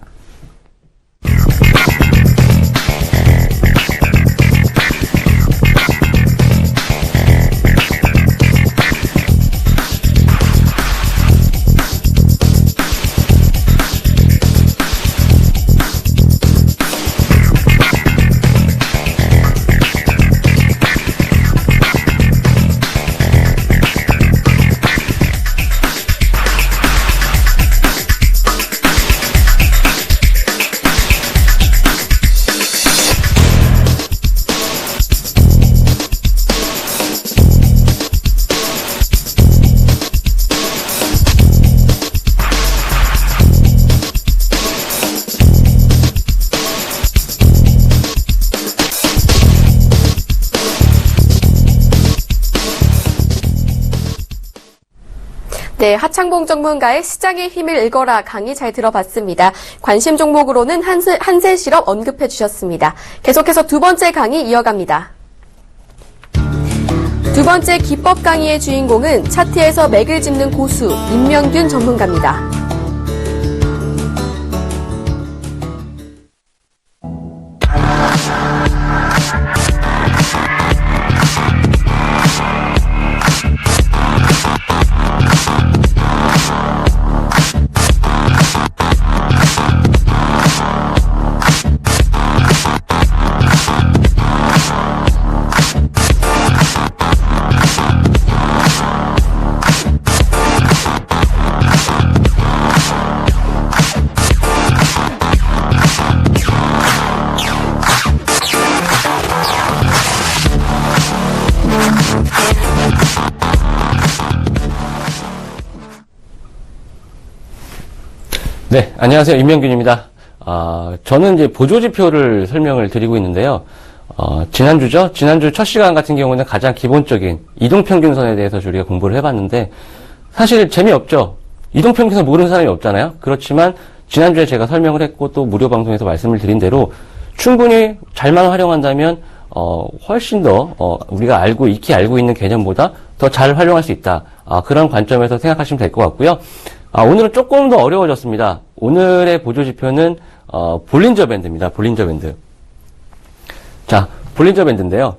네, 하창봉 전문가의 시장의 힘을 읽어라 강의 잘 들어봤습니다. 관심 종목으로는 한세시럽 언급해 주셨습니다. 계속해서 두 번째 강의 이어갑니다. 두 번째 기법 강의의 주인공은 차트에서 맥을 짚는 고수 임명균 전문가입니다. 네, 안녕하세요. 임명균입니다. 저는 이제 보조지표를 설명을 드리고 있는데요. 지난주죠? 지난주 첫 시간 같은 경우는 가장 기본적인 이동평균선에 대해서 우리가 공부를 해봤는데, 사실 재미없죠? 이동평균선 모르는 사람이 없잖아요? 그렇지만, 지난주에 제가 설명을 했고, 또 무료 방송에서 말씀을 드린 대로, 충분히 잘만 활용한다면, 훨씬 더 우리가 익히 알고 있는 개념보다 더 잘 활용할 수 있다. 그런 관점에서 생각하시면 될 것 같고요. 오늘은 조금 더 어려워졌습니다. 오늘의 보조 지표는 볼린저 밴드입니다. 볼린저 밴드. 자, 볼린저 밴드인데요.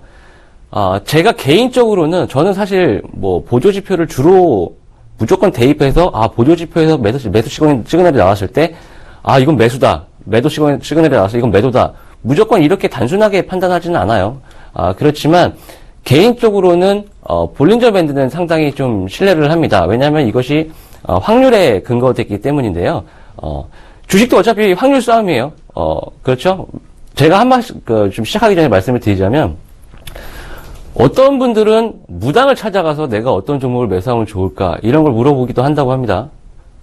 제가 개인적으로는 저는 사실 뭐 보조 지표를 주로 무조건 대입해서 보조 지표에서 매수 시그널이 나왔을 때 이건 매수다. 매도 시그널이 나와서 이건 매도다. 무조건 이렇게 단순하게 판단하지는 않아요. 그렇지만 개인적으로는 볼린저 밴드는 상당히 좀 신뢰를 합니다. 왜냐하면 이것이 확률에 근거됐기 때문인데요. 주식도 어차피 확률 싸움이에요. 그렇죠? 제가 한 말씀 좀 시작하기 전에 말씀을 드리자면 어떤 분들은 무당을 찾아가서 내가 어떤 종목을 매수하면 좋을까 이런 걸 물어보기도 한다고 합니다.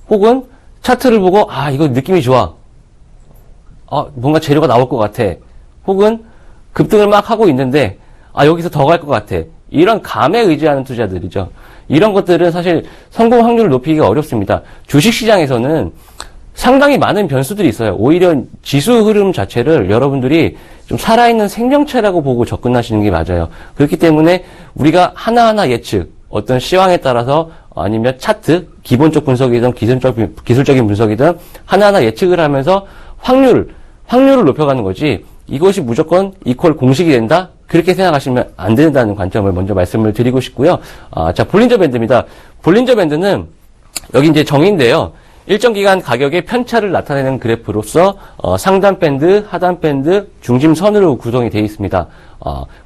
혹은 차트를 보고 이거 느낌이 좋아. 뭔가 재료가 나올 것 같아. 혹은 급등을 막 하고 있는데 여기서 더 갈 것 같아. 이런 감에 의지하는 투자들이죠. 이런 것들은 사실 성공 확률을 높이기가 어렵습니다. 주식시장에서는 상당히 많은 변수들이 있어요. 오히려 지수 흐름 자체를 여러분들이 좀 살아있는 생명체라고 보고 접근하시는 게 맞아요. 그렇기 때문에 우리가 하나하나 예측, 어떤 시황에 따라서 아니면 차트, 기본적 분석이든 기술적인 분석이든 하나하나 예측을 하면서 확률을 높여가는 거지 이것이 무조건 이퀄 공식이 된다? 그렇게 생각하시면 안 된다는 관점을 먼저 말씀을 드리고 싶고요. 자, 볼린저 밴드입니다. 볼린저 밴드는 여기 이제 정의인데요. 일정 기간 가격의 편차를 나타내는 그래프로서 상단 밴드, 하단 밴드, 중심선으로 구성이 되어 있습니다.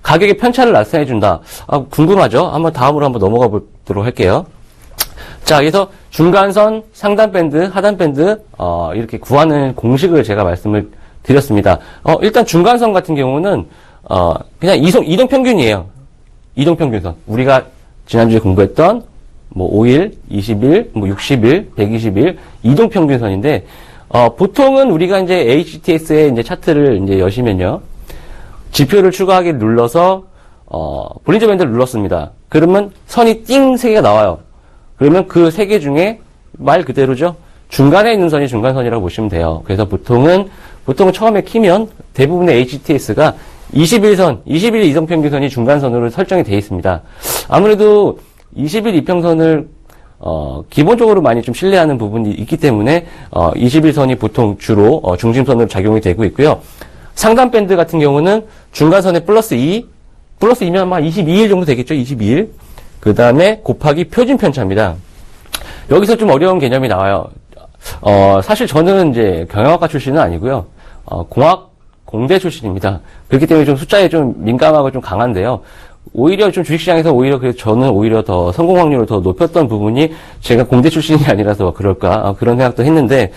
가격의 편차를 나타내 준다. 궁금하죠? 다음으로 한번 넘어가 보도록 할게요. 자, 그래서 중간선, 상단 밴드, 하단 밴드 이렇게 구하는 공식을 제가 말씀을 드렸습니다. 일단 중간선 같은 경우는 그냥 이동 평균이에요. 이동 평균선. 우리가 지난주에 공부했던 5일, 20일, 60일, 120일 이동 평균선인데 보통은 우리가 이제 HTS의 이제 차트를 이제 여시면요. 지표를 추가하기를 눌러서 볼린저 밴드를 눌렀습니다. 그러면 선이 띵 3개가 나와요. 그러면 그 3개 중에 말 그대로죠. 중간에 있는 선이 중간선이라고 보시면 돼요. 그래서 보통은 처음에 키면 대부분의 HTS가 21일 이동평균선이 중간선으로 설정이 되어 있습니다. 아무래도 20일 이평선을 기본적으로 많이 좀 신뢰하는 부분이 있기 때문에 21선이 보통 주로 중심선으로 작용이 되고 있고요. 상단 밴드 같은 경우는 중간선에 플러스 2면 아마 22일 정도 되겠죠. 22일. 그 다음에 곱하기 표준 편차입니다. 여기서 좀 어려운 개념이 나와요. 사실 저는 이제 경영학과 출신은 아니고요. 공대 출신입니다. 그렇기 때문에 좀 숫자에 좀 민감하고 좀 강한데요. 오히려 좀 주식시장에서 그래서 저는 오히려 더 성공 확률을 더 높였던 부분이 제가 공대 출신이 아니라서 그럴까 그런 생각도 했는데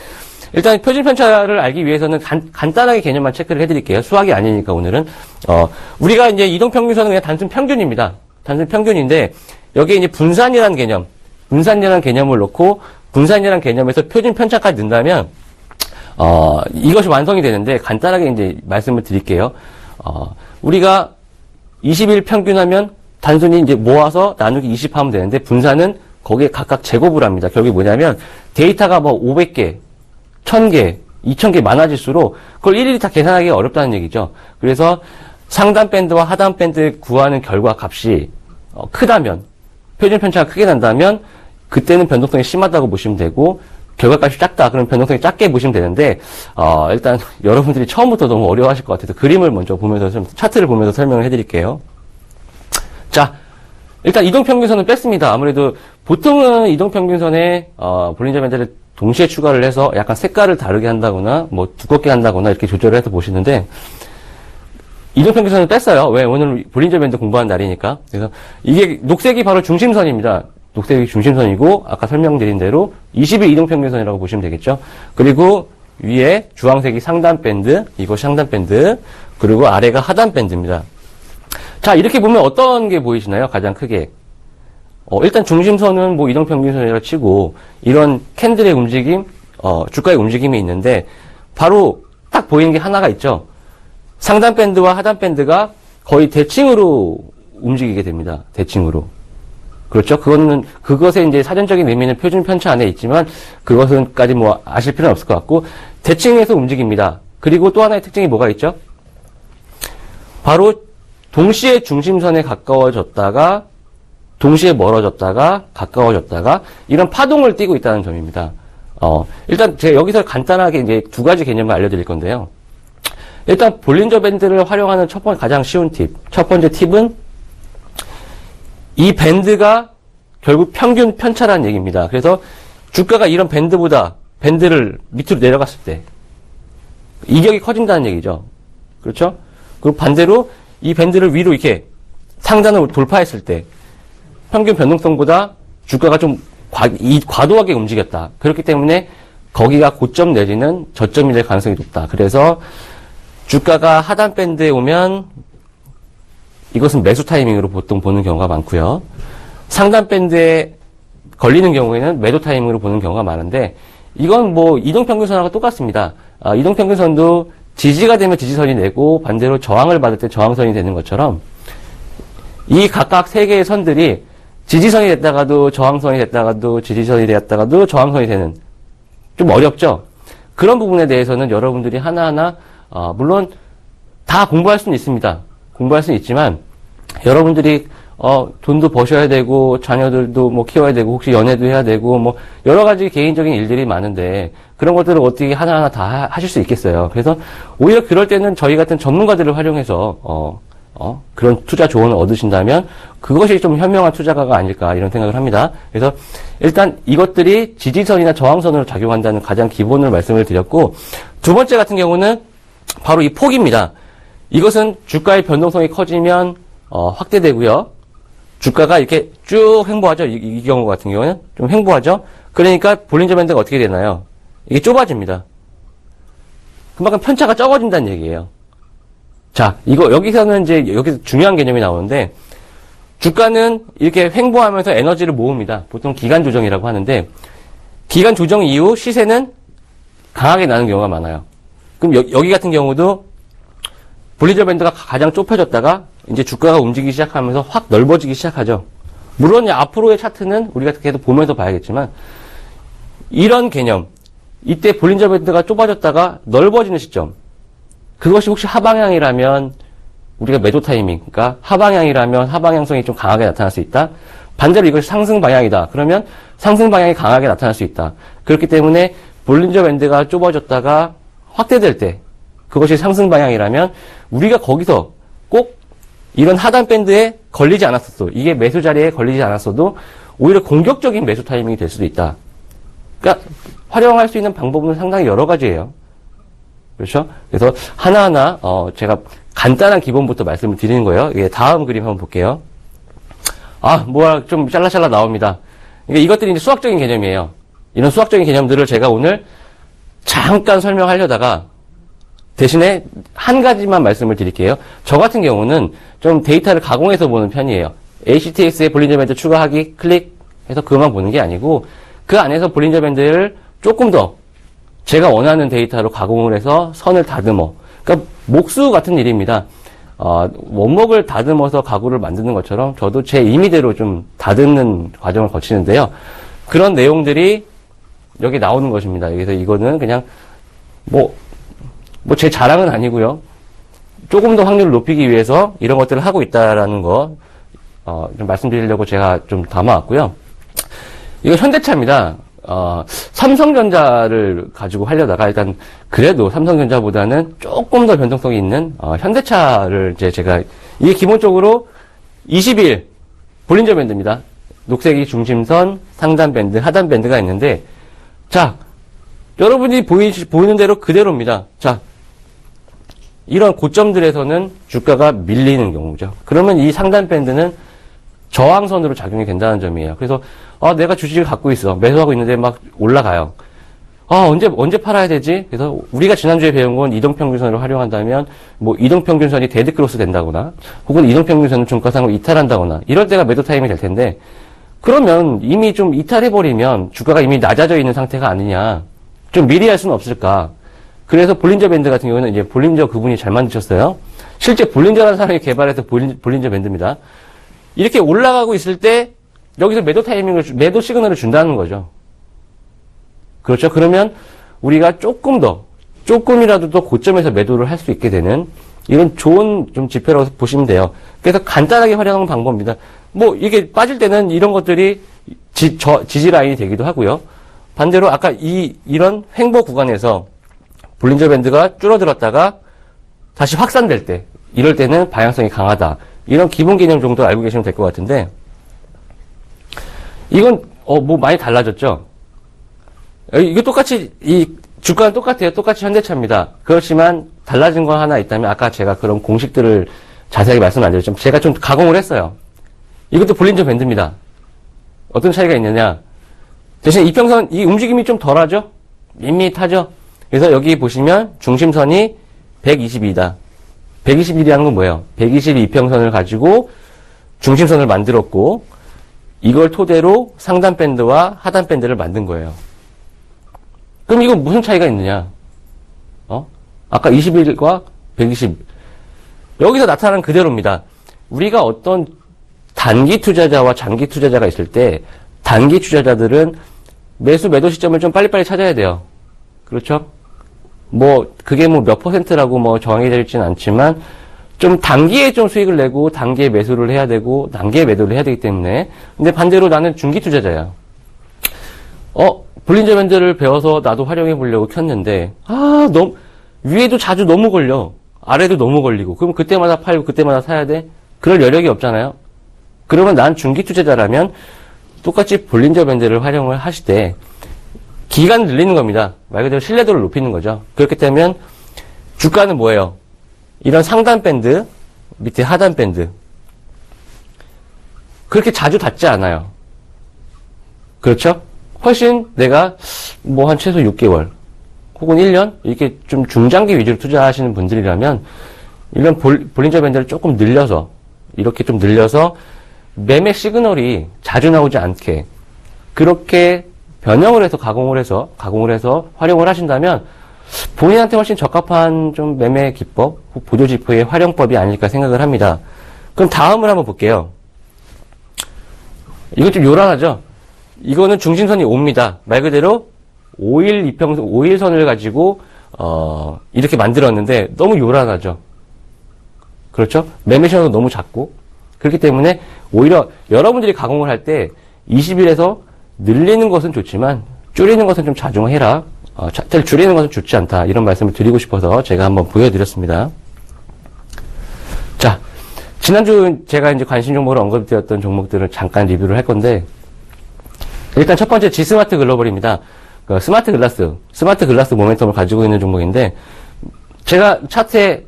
일단 표준 편차를 알기 위해서는 간단하게 개념만 체크를 해드릴게요. 수학이 아니니까 오늘은 우리가 이제 이동 평균선은 그냥 단순 평균입니다. 단순 평균인데 여기에 이제 분산이라는 개념을 넣고 분산이라는 개념에서 표준 편차까지 넣는다면 이것이 완성이 되는데 간단하게 이제 말씀을 드릴게요. 우리가 20일 평균하면 단순히 이제 모아서 나누기 20 하면 되는데 분산은 거기에 각각 제곱을 합니다. 결국에 뭐냐면 데이터가 500개, 1000개, 2000개 많아질수록 그걸 일일이 다 계산하기가 어렵다는 얘기죠. 그래서 상단 밴드와 하단 밴드 구하는 결과 값이 크다면, 표준 편차가 크게 난다면 그때는 변동성이 심하다고 보시면 되고 결과값이 작다. 그럼 변동성이 작게 보시면 되는데 일단 여러분들이 처음부터 너무 어려워하실 것 같아서 그림을 먼저 보면서 차트를 보면서 설명을 해드릴게요. 자, 일단 이동평균선은 뺐습니다. 아무래도 보통은 이동평균선에 볼린저 밴드를 동시에 추가를 해서 약간 색깔을 다르게 한다거나 두껍게 한다거나 이렇게 조절을 해서 보시는데 이동평균선을 뺐어요. 왜? 오늘 볼린저 밴드 공부하는 날이니까. 그래서 이게 녹색이 바로 중심선입니다. 녹색이 중심선이고 아까 설명드린 대로 20일 이동평균선이라고 보시면 되겠죠. 그리고 위에 주황색이 상단 밴드, 이것이 상단 밴드, 그리고 아래가 하단 밴드입니다. 자, 이렇게 보면 어떤 게 보이시나요? 가장 크게. 일단 중심선은 이동평균선이라고 치고 이런 캔들의 움직임, 주가의 움직임이 있는데 바로 딱 보이는 게 하나가 있죠. 상단 밴드와 하단 밴드가 거의 대칭으로 움직이게 됩니다. 대칭으로. 그렇죠. 그것의 이제 사전적인 의미는 표준 편차 안에 있지만, 그것은까지 아실 필요는 없을 것 같고, 대칭해서 움직입니다. 그리고 또 하나의 특징이 뭐가 있죠? 바로 동시에 중심선에 가까워졌다가 동시에 멀어졌다가 가까워졌다가 이런 파동을 띠고 있다는 점입니다. 일단 제가 여기서 간단하게 이제 두 가지 개념을 알려드릴 건데요. 일단 볼린저 밴드를 활용하는 가장 쉬운 팁. 첫 번째 팁은 이 밴드가 결국 평균 편차라는 얘기입니다. 그래서 주가가 이런 밴드를 밑으로 내려갔을 때 이격이 커진다는 얘기죠. 그렇죠? 그리고 반대로 이 밴드를 위로 이렇게 상단을 돌파했을 때 평균 변동성보다 주가가 좀 과도하게 움직였다. 그렇기 때문에 거기가 고점 내지는 저점이 될 가능성이 높다. 그래서 주가가 하단 밴드에 오면 이것은 매수 타이밍으로 보통 보는 경우가 많고요. 상단 밴드에 걸리는 경우에는 매도 타이밍으로 보는 경우가 많은데 이건 뭐 이동평균선하고 똑같습니다. 이동평균선도 지지가 되면 지지선이 되고 반대로 저항을 받을 때 저항선이 되는 것처럼 이 각각 세 개의 선들이 지지선이 됐다가도 저항선이 됐다가도 지지선이 됐다가도 저항선이 되는 좀 어렵죠. 그런 부분에 대해서는 여러분들이 하나하나 물론 다 공부할 수는 있습니다. 공부할 수는 있지만 여러분들이 돈도 버셔야 되고 자녀들도 뭐 키워야 되고 혹시 연애도 해야 되고 뭐 여러 가지 개인적인 일들이 많은데 그런 것들을 어떻게 하나하나 다 하실 수 있겠어요. 그래서 오히려 그럴 때는 저희 같은 전문가들을 활용해서 그런 투자 조언을 얻으신다면 그것이 좀 현명한 투자가가 아닐까 이런 생각을 합니다. 그래서 일단 이것들이 지지선이나 저항선으로 작용한다는 가장 기본을 말씀을 드렸고 두 번째 같은 경우는 바로 이 폭입니다. 이것은 주가의 변동성이 커지면 확대되고요. 주가가 이렇게 쭉 횡보하죠. 이 경우 같은 경우는 좀 횡보하죠. 그러니까 볼린저 밴드가 어떻게 되나요? 이게 좁아집니다. 그만큼 편차가 적어진다는 얘기예요. 자, 여기서는 여기서 중요한 개념이 나오는데, 주가는 이렇게 횡보하면서 에너지를 모읍니다. 보통 기간 조정이라고 하는데, 기간 조정 이후 시세는 강하게 나는 경우가 많아요. 그럼 여기 같은 경우도 볼린저 밴드가 가장 좁혀졌다가 이제 주가가 움직이기 시작하면서 확 넓어지기 시작하죠. 물론 앞으로의 차트는 우리가 계속 보면서 봐야겠지만 이런 개념, 이때 볼린저 밴드가 좁아졌다가 넓어지는 시점, 그것이 혹시 하방향이라면 우리가 매도 타이밍, 그러니까 하방향이라면 하방향성이 좀 강하게 나타날 수 있다. 반대로 이것이 상승 방향이다. 그러면 상승 방향이 강하게 나타날 수 있다. 그렇기 때문에 볼린저 밴드가 좁아졌다가 확대될 때 그것이 상승 방향이라면 우리가 거기서 꼭 이런 하단 밴드에 걸리지 않았어도 이게 매수 자리에 걸리지 않았어도 오히려 공격적인 매수 타이밍이 될 수도 있다. 그러니까 활용할 수 있는 방법은 상당히 여러 가지예요. 그렇죠? 그래서 하나하나 제가 간단한 기본부터 말씀을 드리는 거예요. 예, 다음 그림 한번 볼게요. 뭐야 좀 샬라샬라 나옵니다. 그러니까 이것들이 이제 수학적인 개념이에요. 이런 수학적인 개념들을 제가 오늘 잠깐 설명하려다가 대신에 한 가지만 말씀을 드릴게요. 저 같은 경우는 좀 데이터를 가공해서 보는 편이에요. ACTX에 볼린저 밴드 추가하기 클릭해서 그것만 보는 게 아니고 그 안에서 볼린저 밴드를 조금 더 제가 원하는 데이터로 가공을 해서 선을 다듬어. 그러니까 목수 같은 일입니다. 원목을 다듬어서 가구를 만드는 것처럼 저도 제 임의대로 좀 다듬는 과정을 거치는데요. 그런 내용들이 여기 나오는 것입니다. 그래서 이거는 그냥 제 자랑은 아니고요. 조금 더 확률을 높이기 위해서 이런 것들을 하고 있다라는 거, 좀 말씀드리려고 제가 좀 담아왔고요. 이거 현대차입니다. 삼성전자를 가지고 하려다가 일단 그래도 삼성전자보다는 조금 더 변동성이 있는, 현대차를 제가, 이게 기본적으로 21 볼린저 밴드입니다. 녹색이 중심선, 상단 밴드, 하단 밴드가 있는데, 자, 여러분이 보이는 대로 그대로입니다. 자, 이런 고점들에서는 주가가 밀리는 경우죠. 그러면 이 상단 밴드는 저항선으로 작용이 된다는 점이에요. 그래서 내가 주식을 갖고 있어. 매수하고 있는데 막 올라가요. 언제 팔아야 되지? 그래서 우리가 지난주에 배운 건 이동평균선을 활용한다면 이동평균선이 데드크로스 된다거나 혹은 이동평균선을 종가상으로 이탈한다거나 이럴 때가 매도 타임이 될 텐데 그러면 이미 좀 이탈해버리면 주가가 이미 낮아져 있는 상태가 아니냐. 좀 미리 할 수는 없을까. 그래서 볼린저 밴드 같은 경우는 이제 볼린저 그분이 잘 만드셨어요. 실제 볼린저라는 사람이 개발해서 볼린저 밴드입니다. 이렇게 올라가고 있을 때 여기서 매도 매도 시그널을 준다는 거죠. 그렇죠? 그러면 우리가 조금이라도 더 고점에서 매도를 할 수 있게 되는 이런 좋은 좀 지표라고 보시면 돼요. 그래서 간단하게 활용하는 방법입니다. 뭐 이게 빠질 때는 이런 것들이 지지 라인이 되기도 하고요. 반대로 아까 이런 횡보 구간에서 볼린저 밴드가 줄어들었다가 다시 확산될 때, 이럴 때는 방향성이 강하다. 이런 기본 개념 정도 알고 계시면 될 것 같은데, 이건 뭐 많이 달라졌죠. 이거 똑같이 이 주가는 똑같아요. 똑같이 현대차입니다. 그렇지만 달라진 거 하나 있다면 아까 제가 그런 공식들을 자세하게 말씀 안 드렸지만 제가 좀 가공을 했어요. 이것도 볼린저 밴드입니다. 어떤 차이가 있느냐? 대신 이평선 이 움직임이 좀 덜하죠? 밋밋하죠? 그래서 여기 보시면 중심선이 122다. 121이라는 건 뭐예요? 122평선을 가지고 중심선을 만들었고 이걸 토대로 상단 밴드와 하단 밴드를 만든 거예요. 그럼 이건 무슨 차이가 있느냐? 아까 21과 120. 여기서 나타나는 그대로입니다. 우리가 어떤 단기 투자자와 장기 투자자가 있을 때 단기 투자자들은 매도 시점을 좀 빨리빨리 찾아야 돼요. 그렇죠? 그게 몇 퍼센트라고 정하게 되지는 않지만, 좀 단기에 좀 수익을 내고, 단기에 매수를 해야 되고, 단기에 매도를 해야 되기 때문에. 근데 반대로 나는 중기 투자자야. 볼린저 밴드를 배워서 나도 활용해 보려고 켰는데, 위에도 자주 너무 걸려. 아래도 너무 걸리고. 그럼 그때마다 팔고, 그때마다 사야 돼? 그럴 여력이 없잖아요? 그러면 난 중기 투자자라면, 똑같이 볼린저 밴드를 활용을 하시되, 기간을 늘리는 겁니다. 말 그대로 신뢰도를 높이는 거죠. 그렇기 때문에 주가는 뭐예요? 이런 상단 밴드, 밑에 하단 밴드. 그렇게 자주 닿지 않아요. 그렇죠? 훨씬 내가 한 최소 6개월 혹은 1년 이렇게 좀 중장기 위주로 투자하시는 분들이라면 이런 볼린저 밴드를 조금 늘려서 이렇게 좀 늘려서 매매 시그널이 자주 나오지 않게 그렇게 변형을 해서 가공을 해서 활용을 하신다면 본인한테 훨씬 적합한 좀 매매 기법, 보조지표의 활용법이 아닐까 생각을 합니다. 그럼 다음을 한번 볼게요. 이건 좀 요란하죠? 이거는 중심선이 5입니다. 말 그대로 5일 이평선, 5일선을 가지고 이렇게 만들었는데 너무 요란하죠? 그렇죠? 매매 신호도 너무 작고 그렇기 때문에 오히려 여러분들이 가공을 할 때 20일에서 늘리는 것은 좋지만 줄이는 것은 좀 자중해라. 줄이는 것은 좋지 않다. 이런 말씀을 드리고 싶어서 제가 한번 보여드렸습니다. 자, 지난주 제가 이제 관심 종목으로 언급드렸던 종목들을 잠깐 리뷰를 할 건데 일단 첫 번째 G스마트 글로벌입니다. 스마트 글라스 모멘텀을 가지고 있는 종목인데 제가 차트에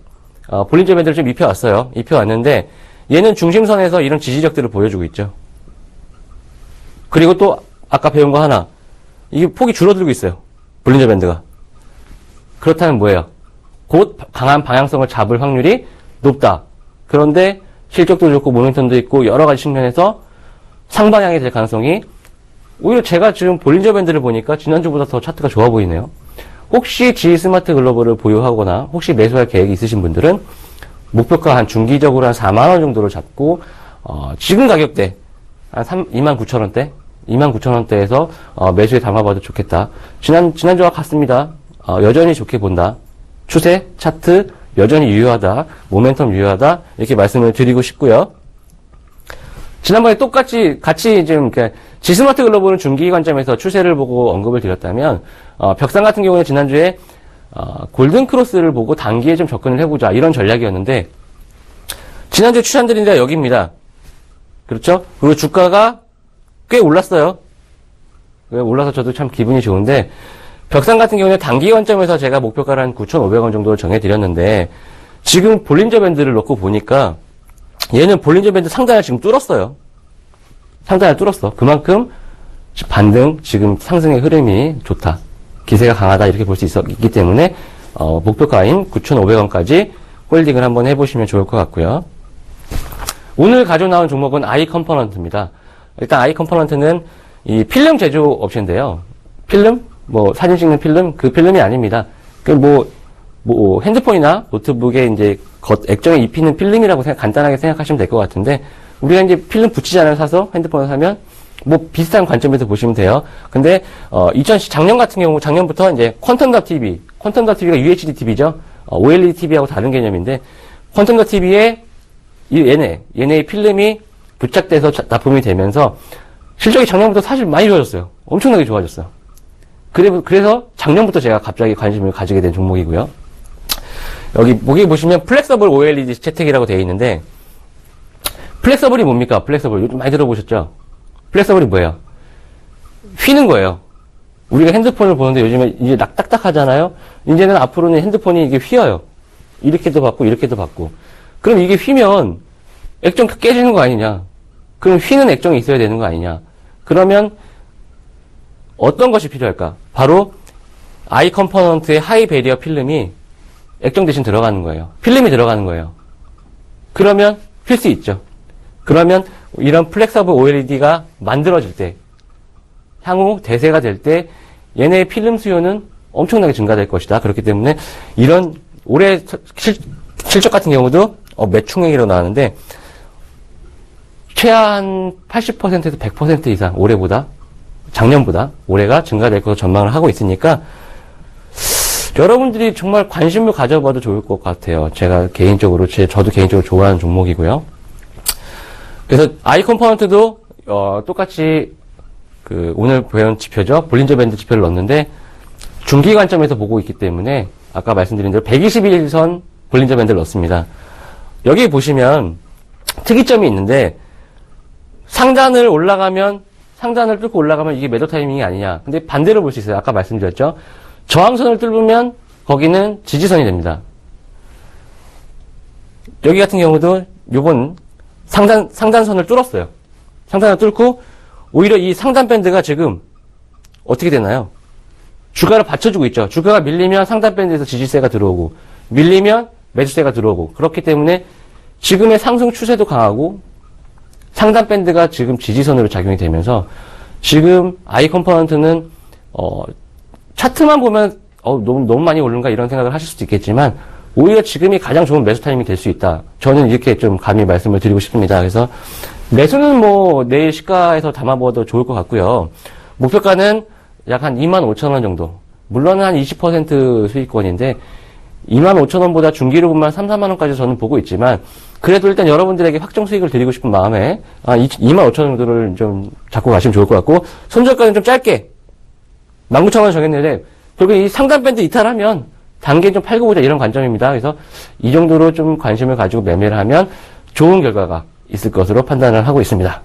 볼린저 밴드를 좀 입혀왔어요. 입혀왔는데 얘는 중심선에서 이런 지지력들을 보여주고 있죠. 그리고 또 아까 배운 거 하나. 이게 폭이 줄어들고 있어요. 볼린저 밴드가. 그렇다면 뭐예요? 곧 강한 방향성을 잡을 확률이 높다. 그런데 실적도 좋고 모멘텀도 있고 여러 가지 측면에서 상방향이 될 가능성이 오히려 제가 지금 볼린저 밴드를 보니까 지난주보다 더 차트가 좋아 보이네요. 혹시 G스마트 글로벌을 보유하거나 혹시 매수할 계획이 있으신 분들은 목표가 중기적으로 한 4만 원 정도를 잡고 지금 가격대 한 29,000원대 29,000원대에서 매수에 담아봐도 좋겠다. 지난주와 같습니다. 여전히 좋게 본다. 추세, 차트 여전히 유효하다. 모멘텀 유효하다. 이렇게 말씀을 드리고 싶고요. 지난번에 같이 지금 G스마트 글로벌은 중기 관점에서 추세를 보고 언급을 드렸다면 벽상 같은 경우는 지난주에 골든 크로스를 보고 단기에 좀 접근을 해보자 이런 전략이었는데 지난주에 추천드린 데가 여기입니다. 그렇죠? 그리고 주가가 꽤 올랐어요. 올라서 저도 참 기분이 좋은데 벽상 같은 경우는 단기 관점에서 제가 목표가를 한 9,500원 정도를 정해드렸는데 지금 볼린저 밴드를 넣고 보니까 얘는 볼린저 밴드 상단을 지금 뚫었어요. 상단을 뚫었어. 그만큼 반등 지금 상승의 흐름이 좋다. 기세가 강하다 이렇게 볼 수 있기 때문에 목표가인 9,500원까지 홀딩을 한번 해보시면 좋을 것 같고요. 오늘 가져 나온 종목은 I 컴포넌트입니다. 일단 I 컴포넌트는 이 필름 제조 업체인데요. 필름? 사진 찍는 필름? 그 필름이 아닙니다. 핸드폰이나 노트북에 이제 액정에 입히는 필름이라고 간단하게 생각하시면 될 것 같은데, 우리가 이제 필름 붙이자를 사서 핸드폰을 사면, 비슷한 관점에서 보시면 돼요. 근데, 작년 같은 경우, 작년부터 이제 퀀텀답 TV가 UHD TV죠. OLED TV하고 다른 개념인데, 퀀텀더 TV에 얘네의 필름이 부착돼서 납품이 되면서 실적이 작년부터 사실 많이 좋아졌어요. 엄청나게 좋아졌어요. 그래서 작년부터 제가 갑자기 관심을 가지게 된 종목이고요. 여기 보시면 플렉서블 OLED 채택이라고 되어 있는데, 플렉서블이 뭡니까? 플렉서블. 요즘 많이 들어보셨죠? 플렉서블이 뭐예요? 휘는 거예요. 우리가 핸드폰을 보는데 요즘에 이제 딱딱하잖아요? 이제는 앞으로는 핸드폰이 이게 휘어요. 이렇게도 받고, 이렇게도 받고. 그럼 이게 휘면 액정 깨지는 거 아니냐? 그럼 휘는 액정이 있어야 되는 거 아니냐? 그러면 어떤 것이 필요할까? 바로 아이 컴포넌트의 하이 베리어 필름이 액정 대신 들어가는 거예요. 필름이 들어가는 거예요. 그러면 휠 수 있죠. 그러면 이런 플렉서블 OLED가 만들어질 때, 향후 대세가 될 때 얘네의 필름 수요는 엄청나게 증가될 것이다. 그렇기 때문에 이런 올해 실적 같은 경우도 매출액으로 나왔는데 최한 80%에서 100% 이상 작년보다 올해가 증가될 것으로 전망을 하고 있으니까 여러분들이 정말 관심을 가져봐도 좋을 것 같아요. 저도 개인적으로 좋아하는 종목이고요. 그래서 아이 컴포넌트도 똑같이 오늘 배운 지표죠. 볼린저 밴드 지표를 넣었는데 중기 관점에서 보고 있기 때문에 아까 말씀드린 대로 121선 볼린저 밴드를 넣었습니다. 여기 보시면 특이점이 있는데 상단을 뚫고 올라가면 이게 매도 타이밍이 아니냐. 근데 반대로 볼 수 있어요. 아까 말씀드렸죠. 저항선을 뚫으면 거기는 지지선이 됩니다. 여기 같은 경우도 요번 상단선을 뚫었어요. 상단을 뚫고 오히려 이 상단 밴드가 지금 어떻게 되나요? 주가를 받쳐주고 있죠. 주가가 밀리면 상단 밴드에서 지지세가 들어오고 밀리면 매수세가 들어오고 그렇기 때문에 지금의 상승 추세도 강하고 상단 밴드가 지금 지지선으로 작용이 되면서 지금 아이 컴포넌트는 차트만 보면 너무 많이 오른가 이런 생각을 하실 수도 있겠지만 오히려 지금이 가장 좋은 매수 타이밍이 될 수 있다. 저는 이렇게 좀 감히 말씀을 드리고 싶습니다. 그래서 매수는 내일 시가에서 담아보아도 좋을 것 같고요. 목표가는 약 한 25,000원 정도. 물론 한 20% 수익권인데 25,000원보다 중기로 보면 3, 4만 원까지 저는 보고 있지만 그래도 일단 여러분들에게 확정 수익을 드리고 싶은 마음에 25,000원 정도를 좀 잡고 가시면 좋을 것 같고 손절가는 좀 짧게 19,000원 정했는데 결국 이 상단 밴드 이탈하면 단계 좀 팔고 보자 이런 관점입니다. 그래서 이 정도로 좀 관심을 가지고 매매를 하면 좋은 결과가 있을 것으로 판단을 하고 있습니다.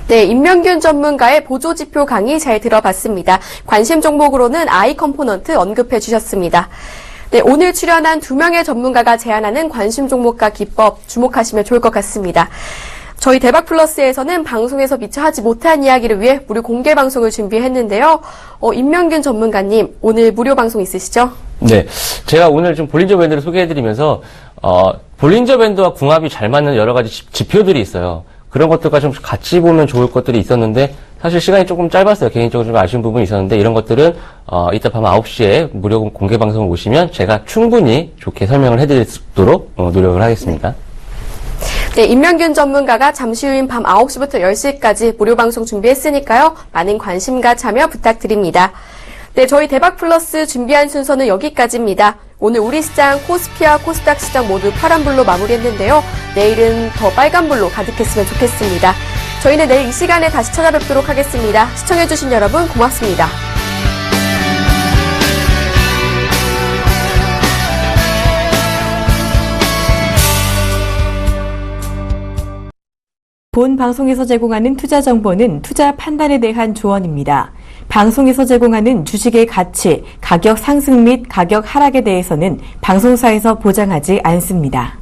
네, 임명균 전문가의 보조지표 강의 잘 들어봤습니다. 관심 종목으로는 아이 컴포넌트 언급해 주셨습니다. 네, 오늘 출연한 2명의 전문가가 제안하는 관심 종목과 기법 주목하시면 좋을 것 같습니다. 저희 대박플러스에서는 방송에서 미처 하지 못한 이야기를 위해 무료 공개 방송을 준비했는데요. 임명균 전문가님, 오늘 무료 방송 있으시죠? 네. 제가 오늘 좀 볼린저 밴드를 소개해드리면서, 볼린저 밴드와 궁합이 잘 맞는 여러 가지 지표들이 있어요. 그런 것들과 좀 같이 보면 좋을 것들이 있었는데, 사실 시간이 조금 짧았어요. 개인적으로 좀 아쉬운 부분이 있었는데, 이런 것들은, 이따 밤 9시에 무료 공개 방송을 오시면 제가 충분히 좋게 설명을 해드릴 수 있도록 노력을 하겠습니다. 네, 임명균 전문가가 잠시 후인 밤 9시부터 10시까지 무료 방송 준비했으니까요. 많은 관심과 참여 부탁드립니다. 네, 저희 대박플러스 준비한 순서는 여기까지입니다. 오늘 우리 시장 코스피와 코스닥 시장 모두 파란불로 마무리했는데요. 내일은 더 빨간불로 가득했으면 좋겠습니다. 저희는 내일 이 시간에 다시 찾아뵙도록 하겠습니다. 시청해주신 여러분 고맙습니다. 본 방송에서 제공하는 투자 정보는 투자 판단에 대한 조언입니다. 방송에서 제공하는 주식의 가치, 가격 상승 및 가격 하락에 대해서는 방송사에서 보장하지 않습니다.